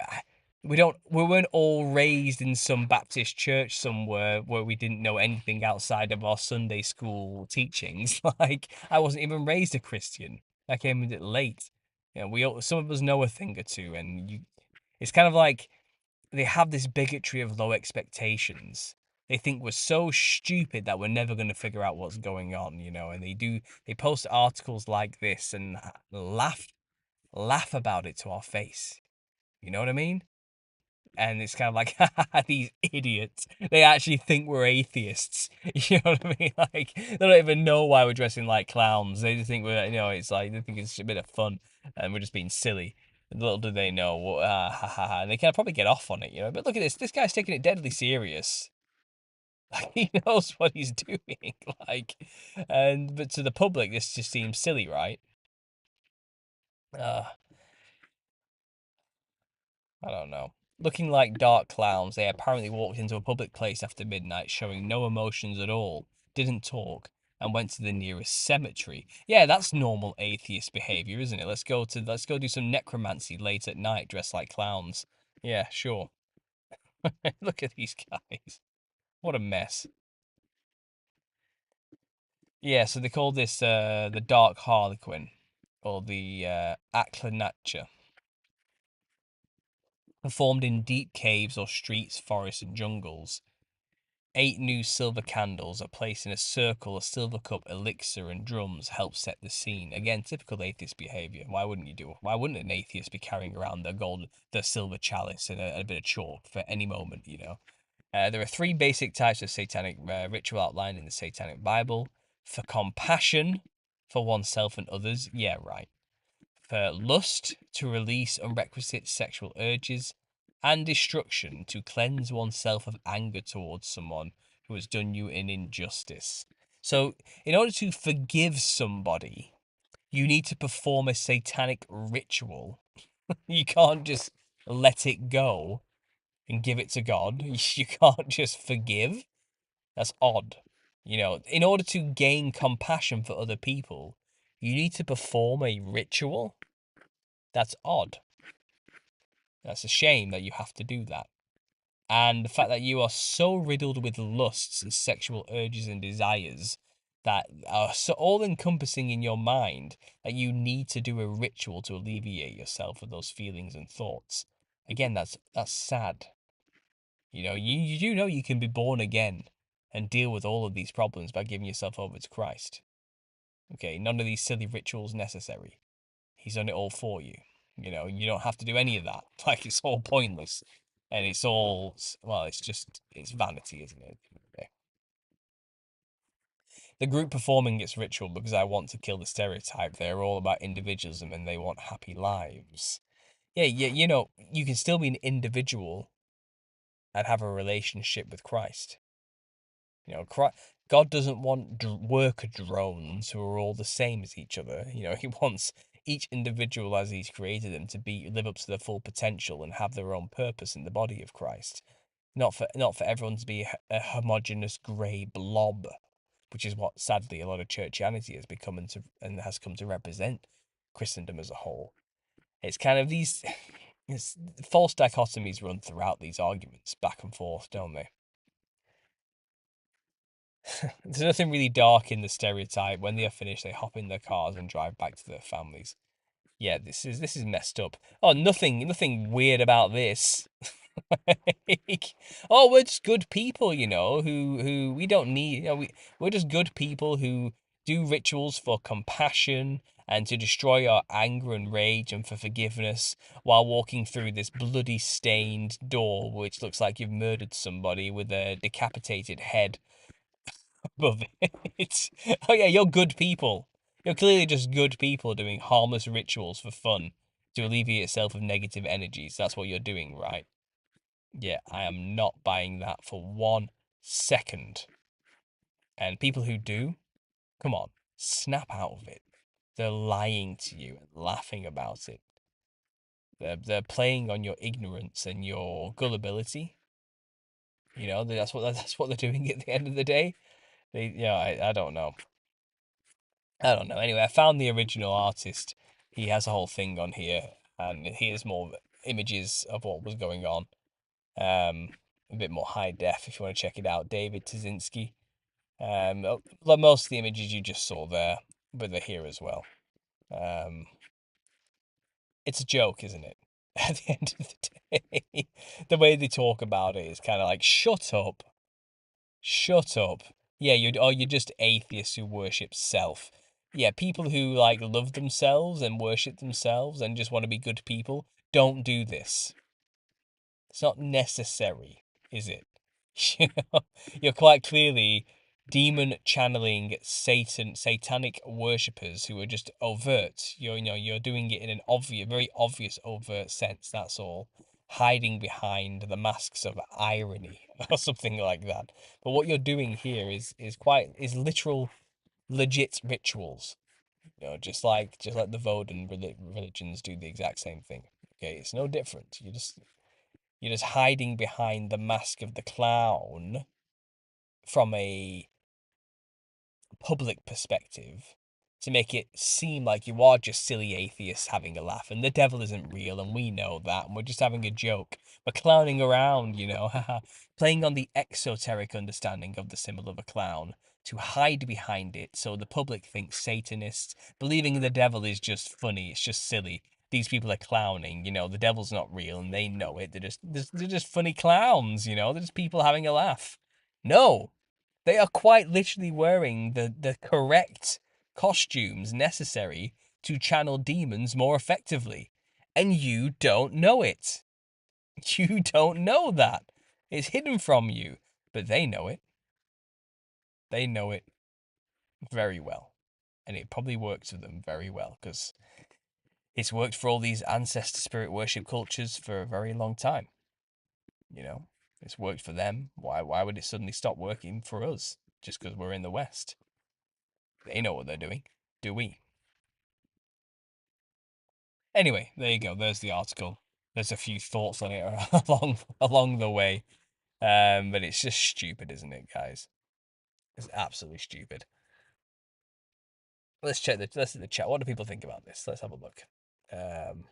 we weren't all raised in some Baptist church somewhere where we didn't know anything outside of our Sunday school teachings. Like, I wasn't even raised a Christian. I came in it late. You know, some of us know a thing or two, and it's kind of like they have this bigotry of low expectations. They think we're so stupid that we're never going to figure out what's going on, you know, and they post articles like this and laugh about it to our face. You know what I mean? And it's kind of like, these idiots. They actually think we're atheists. You know what I mean? Like, they don't even know why we're dressing like clowns. They just think we're, you know, it's like, they think it's a bit of fun and we're just being silly. Little do they know, and they can probably get off on it, you know. But look at this. This guy's taking it deadly serious. Like, he knows what he's doing. Like, but to the public, this just seems silly, right? Uh, I don't know. Looking like dark clowns, they apparently walked into a public place after midnight, showing no emotions at all, didn't talk, and went to the nearest cemetery. Yeah, that's normal atheist behavior, isn't it? Let's go do some necromancy late at night, dressed like clowns. Yeah, sure. Look at these guys. What a mess. Yeah, so they call this the Dark Harlequin, or the Aklanatcha. Performed in deep caves or streets, forests, and jungles. 8 new silver candles are placed in a circle, a silver cup, elixir, and drums help set the scene. Again, typical atheist behavior. Why wouldn't an atheist be carrying around the silver chalice and a bit of chalk for any moment, you know? There are 3 basic types of satanic ritual outlined in the Satanic Bible. For compassion for oneself and others, yeah, right. For lust, to release unrequisite sexual urges, and destruction, to cleanse oneself of anger towards someone who has done you an injustice. So, in order to forgive somebody, you need to perform a satanic ritual. You can't just let it go and give it to God. You can't just forgive. That's odd. You know, in order to gain compassion for other people, you need to perform a ritual. That's odd. That's a shame that you have to do that. And the fact that you are so riddled with lusts and sexual urges and desires that are so all encompassing in your mind that you need to do a ritual to alleviate yourself of those feelings and thoughts. Again, that's sad. You know, you do know you can be born again and deal with all of these problems by giving yourself over to Christ. Okay, none of these silly rituals necessary. He's done it all for you. You know, you don't have to do any of that. Like, it's all pointless. And it's all, well, it's vanity, isn't it? Okay. The group performing its ritual because I want to kill the stereotype. They're all about individualism and they want happy lives. Yeah, you know, you can still be an individual and have a relationship with Christ. You know, God doesn't want worker drones who are all the same as each other. You know, He wants each individual as He's created them to live up to their full potential and have their own purpose in the body of Christ. Not for everyone to be a homogeneous grey blob, which is what sadly a lot of churchianity has become and has come to represent Christendom as a whole. It's kind of these it's, false dichotomies run throughout these arguments, back and forth, don't they? There's nothing really dark in the stereotype. When they are finished, they hop in their cars and drive back to their families. Yeah, this is messed up. Oh, nothing weird about this. Oh, we're just good people, you know, who we don't need. You know, we're just good people who do rituals for compassion and to destroy our anger and rage and for forgiveness while walking through this bloody stained door, which looks like you've murdered somebody with a decapitated head above it. Oh yeah, you're good people. You're clearly just good people doing harmless rituals for fun to alleviate yourself of negative energies. That's what you're doing, right? Yeah, I am not buying that for 1 second. And people who do, come on, snap out of it. They're lying to you and laughing about it. They're playing on your ignorance and your gullibility. You know, that's what they're doing at the end of the day. I don't know. I don't know. Anyway, I found the original artist. He has a whole thing on here, and here's more images of what was going on. A bit more high def if you want to check it out. David Tazinski. Like most of the images you just saw there, but they're here as well. Um, it's a joke, isn't it? At the end of the day, the way they talk about it is kind of like, shut up, shut up. Yeah, you're just atheists who worship self. Yeah, people who like love themselves and worship themselves and just want to be good people don't do this. It's not necessary, is it? You know, you're quite clearly demon channeling satanic worshippers who are just overt. You're doing it in an obvious, very obvious overt sense. That's all, hiding behind the masks of irony or something like that. But what you're doing here is literal, legit rituals. You know, just like the Vodan religions do the exact same thing. Okay, it's no different. You're just hiding behind the mask of the clown from a public perspective to make it seem like you are just silly atheists having a laugh and the devil isn't real and we know that and we're just having a joke. We're clowning around, haha, playing on the exoteric understanding of the symbol of a clown to hide behind it so the public thinks Satanists believing the devil is just funny, it's just silly. These people are clowning, the devil's not real and they know it. They're just funny clowns, they're just people having a laugh. No, they are quite literally wearing the correct costumes necessary to channel demons more effectively. And you don't know it. You don't know that. It's hidden from you. But they know it. They know it very well. And it probably works for them very well because it's worked for all these ancestor spirit worship cultures for a very long time. You know, it's worked for them. Why would it suddenly stop working for us just because we're in the West? They know what they're doing. Do we? Anyway, there you go. There's the article. There's a few thoughts on it along the way. But it's just stupid, isn't it, guys? It's absolutely stupid. Let's see the chat. What do people think about this? Let's have a look. Um,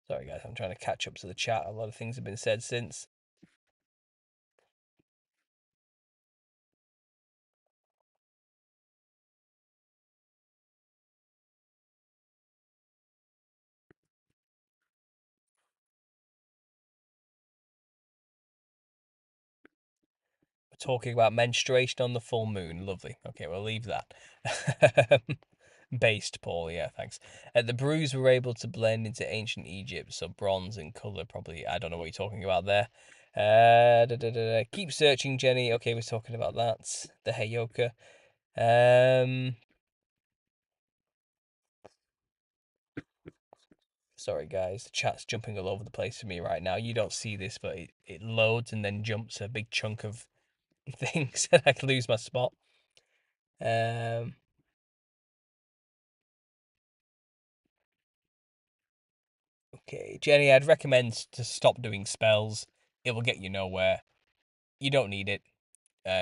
Sorry, guys. I'm trying to catch up to the chat. A lot of things have been said since. talking about menstruation on the full moon. Lovely. Okay, we'll leave that. Based, Paul. Yeah, thanks. The brews were able to blend into ancient Egypt, so bronze in color. Probably, I don't know what you're talking about there. Keep searching, Jenny. Okay, we're talking about that. The Heyoka. Sorry, guys. The chat's jumping all over the place for me right now. You don't see this, but it loads and then jumps a big chunk of things, and I can lose my spot. Um, okay, Jenny, I'd recommend to stop doing spells. It will get you nowhere. You don't need it.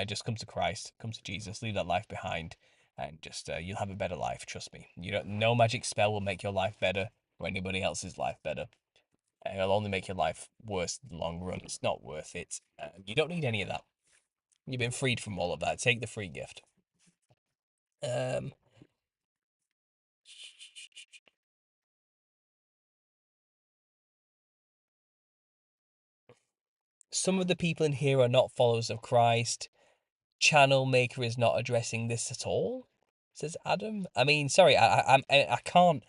Just come to Christ, come to Jesus, leave that life behind, and just you'll have a better life. Trust me. You don't. No magic spell will make your life better or anybody else's life better. It'll only make your life worse in the long run. It's not worth it. You don't need any of that. You've been freed from all of that. Take the free gift. Um, some of the people in here are not followers of Christ. Channel Maker is not addressing this at all, says Adam. I mean, sorry, I can't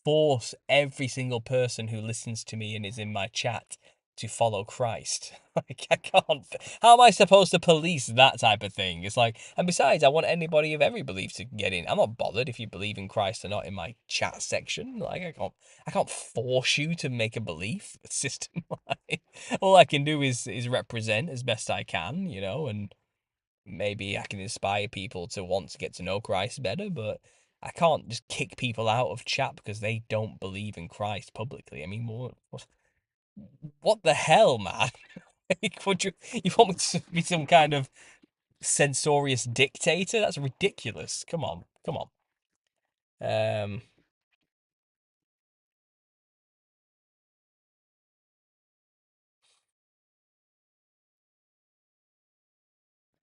force every single person who listens to me and is in my chat to follow Christ. Like, I can't. How am I supposed to police that type of thing? It's like, and besides, I want anybody of every belief to get in. I'm not bothered if you believe in Christ or not in my chat section. Like, I can't force you to make a belief system. All I can do is represent as best I can, and maybe I can inspire people to want to get to know Christ better, but I can't just kick people out of chat because they don't believe in Christ publicly. I mean, what the hell, man? Would you want me to be some kind of censorious dictator? That's ridiculous. Come on, come on. Um,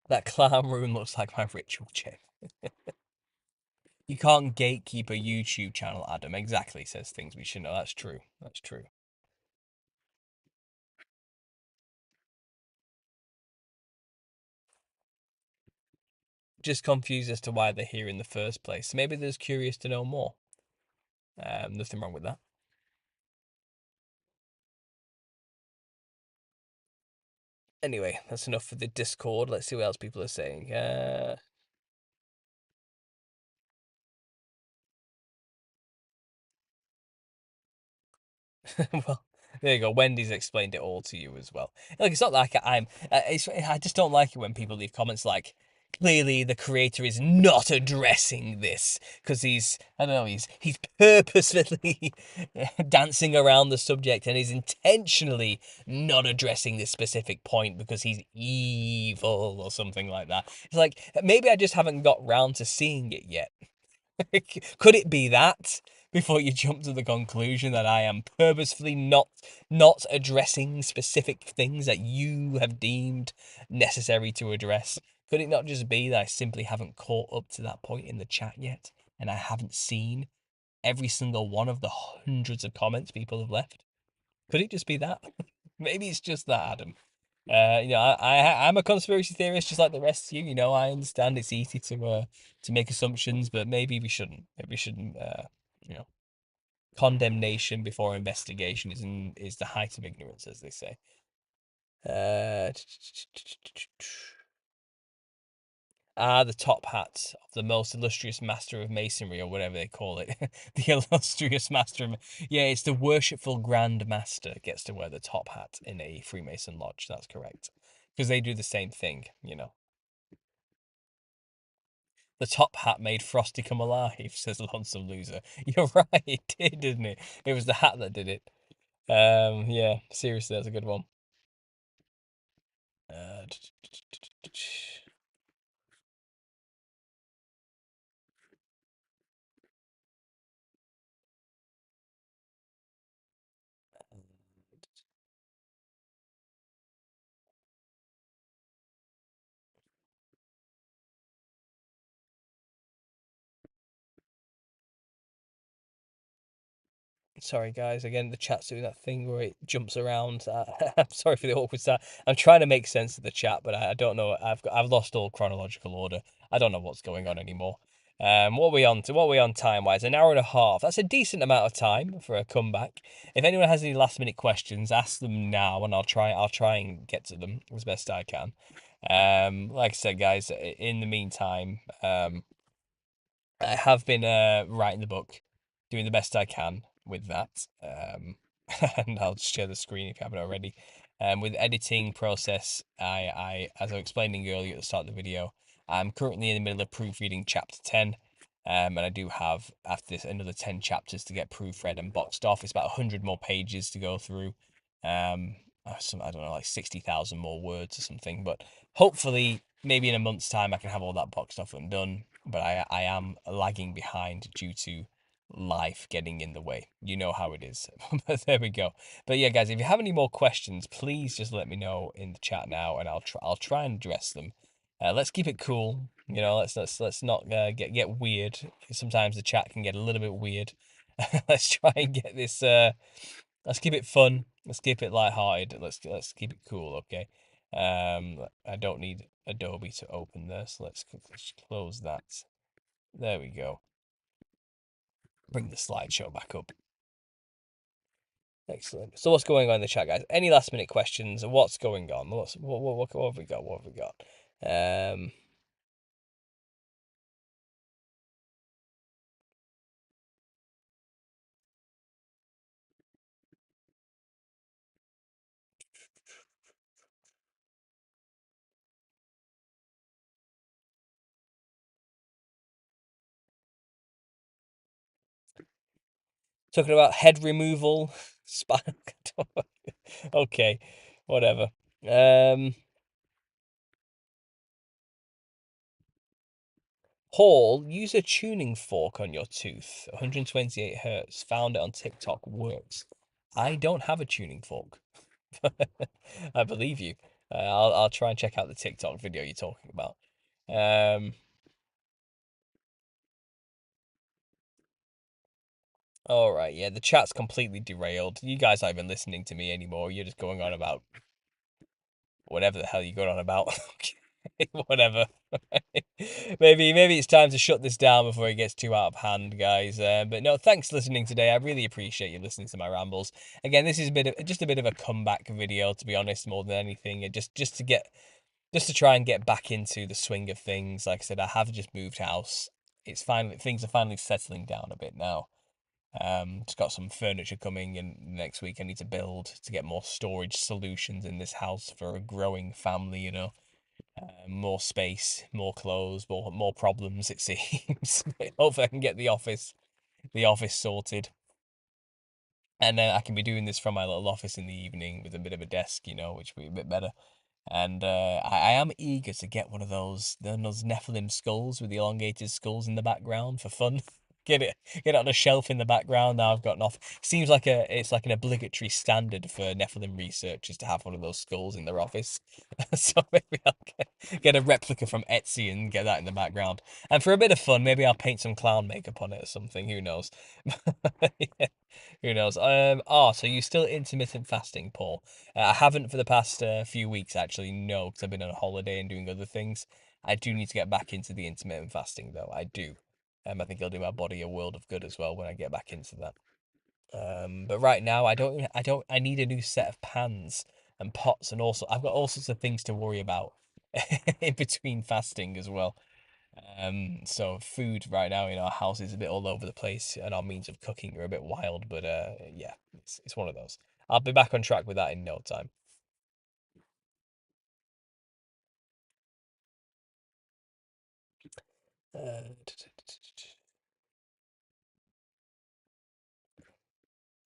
that clown room looks like my ritual chair. You can't gatekeep a YouTube channel, Adam. Exactly, says things we should know. That's true. That's true. Just confused as to why they're here in the first place. Maybe they're just curious to know more. Nothing wrong with that. Anyway, that's enough for the Discord. Let's see what else people are saying. Well, there you go. Wendy's explained it all to you as well. Like, it's not like I'm. I just don't like it when people leave comments like, "Clearly, the creator is not addressing this because he's. I don't know. He's purposefully dancing around the subject and is intentionally not addressing this specific point because he's evil or something like that." It's like maybe I just haven't got round to seeing it yet. Could it be that before you jump to the conclusion that I am purposefully not addressing specific things that you have deemed necessary to address? Could it not just be that I simply haven't caught up to that point in the chat yet, and I haven't seen every single one of the hundreds of comments people have left? Could it just be that? Maybe it's just that, Adam. I'm a conspiracy theorist just like the rest of you. I understand it's easy to make assumptions, but maybe we shouldn't. Maybe we shouldn't. You know, Condemnation before investigation is the height of ignorance, as they say. Uh, the top hat of the most illustrious master of masonry, or whatever they call it. The illustrious master of... Yeah, it's the worshipful grand master gets to wear the top hat in a Freemason lodge. That's correct. Because they do the same thing. The top hat made Frosty come alive, says Lonesome Loser. You're right, it did, didn't it? It was the hat that did it. Yeah, seriously, that's a good one. Uh, Sorry, guys. Again, the chat's doing that thing where it jumps around. I'm sorry for the awkward start. I'm trying to make sense of the chat, but I don't know. I've lost all chronological order. I don't know what's going on anymore. What are we on to? What are we on time wise? An hour and a half. That's a decent amount of time for a comeback. If anyone has any last minute questions, ask them now, and I'll try and get to them as best I can. Like I said, guys. In the meantime, I have been writing the book, doing the best I can with that. And I'll share the screen if you haven't already. With editing process, as I was explaining earlier at the start of the video, I'm currently in the middle of proofreading chapter 10. And I do have, after this, another 10 chapters to get proofread and boxed off. It's about 100 more pages to go through. I don't know, like 60,000 more words or something. But hopefully, maybe in a month's time, I can have all that boxed off and done. But I am lagging behind due to life getting in the way. You know how it is. But there we go. But yeah, guys, if you have any more questions, please just let me know in the chat now, and I'll try and address them. Let's keep it cool. You know, let's not get weird. Sometimes the chat can get a little bit weird. Let's try and get this. Let's keep it fun. Let's keep it lighthearted. Let's keep it cool. Okay. I don't need Adobe to open this. Let's close that. There we go. Bring the slideshow back up. Excellent. So what's going on in the chat, guys? Any last minute questions? What's going on? What have we got? What have we got? Talking about head removal, spinal. Okay, whatever. Hall, use a tuning fork on your tooth. 128 hertz. Found it on TikTok. Works. I don't have a tuning fork. I believe you. I'll try and check out the TikTok video you're talking about. All right, yeah, the chat's completely derailed. You guys aren't even listening to me anymore. You're just going on about whatever the hell you got on about. Whatever. maybe it's time to shut this down before it gets too out of hand, guys. But no, thanks for listening today. I really appreciate you listening to my rambles. Again, this is just a bit of a comeback video, to be honest, more than anything. Just to try and get back into the swing of things. Like I said, I have just moved house. Things are finally settling down a bit now. Just got some furniture coming in next week. I need to build to get more storage solutions in this house for a growing family. You know, more space, more clothes, more problems. It seems. Hopefully, I can get the office sorted, and then I can be doing this from my little office in the evening with a bit of a desk. You know, which would be a bit better. And I am eager to get one of those Nephilim skulls with the elongated skulls in the background for fun. Get it on a shelf in the background. Now I've got enough. It's like an obligatory standard for Nephilim researchers to have one of those skulls in their office. So maybe I'll get a replica from Etsy and get that in the background. And for a bit of fun, maybe I'll paint some clown makeup on it or something. Who knows? Yeah, who knows? So you still intermittent fasting, Paul? I haven't for the past few weeks, actually, no, because I've been on a holiday and doing other things. I do need to get back into the intermittent fasting, though. I do. I think it'll do my body a world of good as well when I get back into that. But right now, I need a new set of pans and pots, and also I've got all sorts of things to worry about in between fasting as well. So food right now in our house is a bit all over the place, and our means of cooking are a bit wild. But yeah, it's one of those. I'll be back on track with that in no time.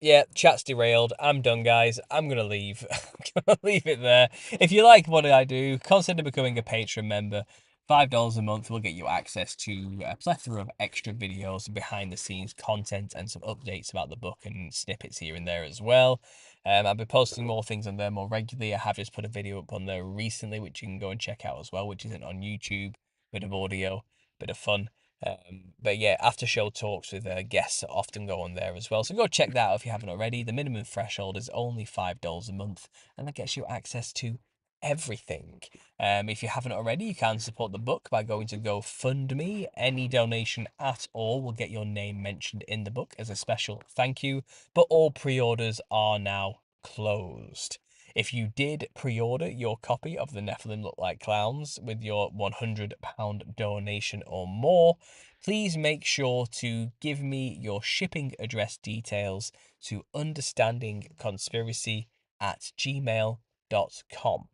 Yeah, chat's derailed. I'm done, guys. I'm gonna leave. I'm gonna leave it there. If you like what I do, consider becoming a Patreon member. $5 a month will get you access to a plethora of extra videos, behind the scenes content, and some updates about the book and snippets here and there as well. I'll be posting more things on there more regularly. I have just put a video up on there recently, which you can go and check out as well, which isn't on YouTube. Bit of audio, bit of fun. But yeah, after show talks with guests often go on there as well. So go check that out if you haven't already. The minimum threshold is only $5 a month, and that gets you access to everything. If you haven't already, you can support the book by going to GoFundMe. Any donation at all will get your name mentioned in the book as a special thank you. But all pre-orders are now closed. If you did pre-order your copy of The Nephilim Look Like Clowns with your £100 donation or more, please make sure to give me your shipping address details to understandingconspiracy@gmail.com.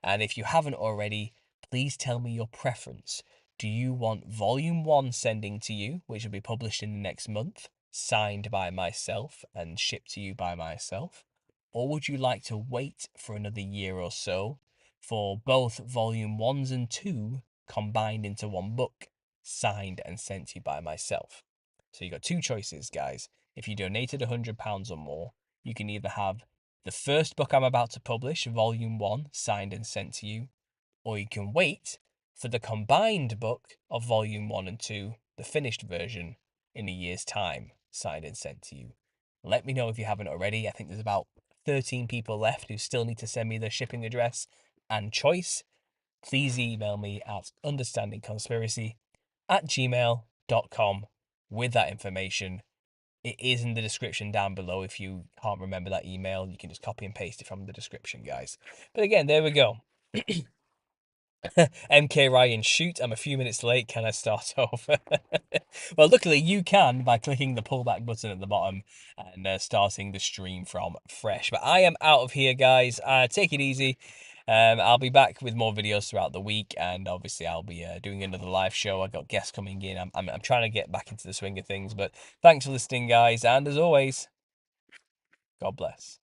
And if you haven't already, please tell me your preference. Do you want Volume 1 sending to you, which will be published in the next month, signed by myself and shipped to you by myself? Or would you like to wait for another year or so for both Volume 1s and 2 combined into one book, signed and sent to you by myself? So you got two choices, guys. If you donated £100 or more, you can either have the first book I'm about to publish, Volume 1, signed and sent to you, or you can wait for the combined book of Volume 1 and 2, the finished version, in a year's time, signed and sent to you. Let me know if you haven't already. I think there's about 13 people left who still need to send me their shipping address and choice. Please email me at understandingconspiracy@gmail.com with that information. It is in the description down below. If you can't remember that email, you can just copy and paste it from the description, guys. But again, there we go. MK Ryan, shoot, I'm a few minutes late. Can I start over? Well, luckily you can by clicking the pullback button at the bottom and starting the stream from fresh. But I am out of here, guys. Take it easy. I'll be back with more videos throughout the week, and obviously I'll be doing another live show. I got guests coming in. I'm trying to get back into the swing of things. But thanks for listening, guys, and as always, God bless.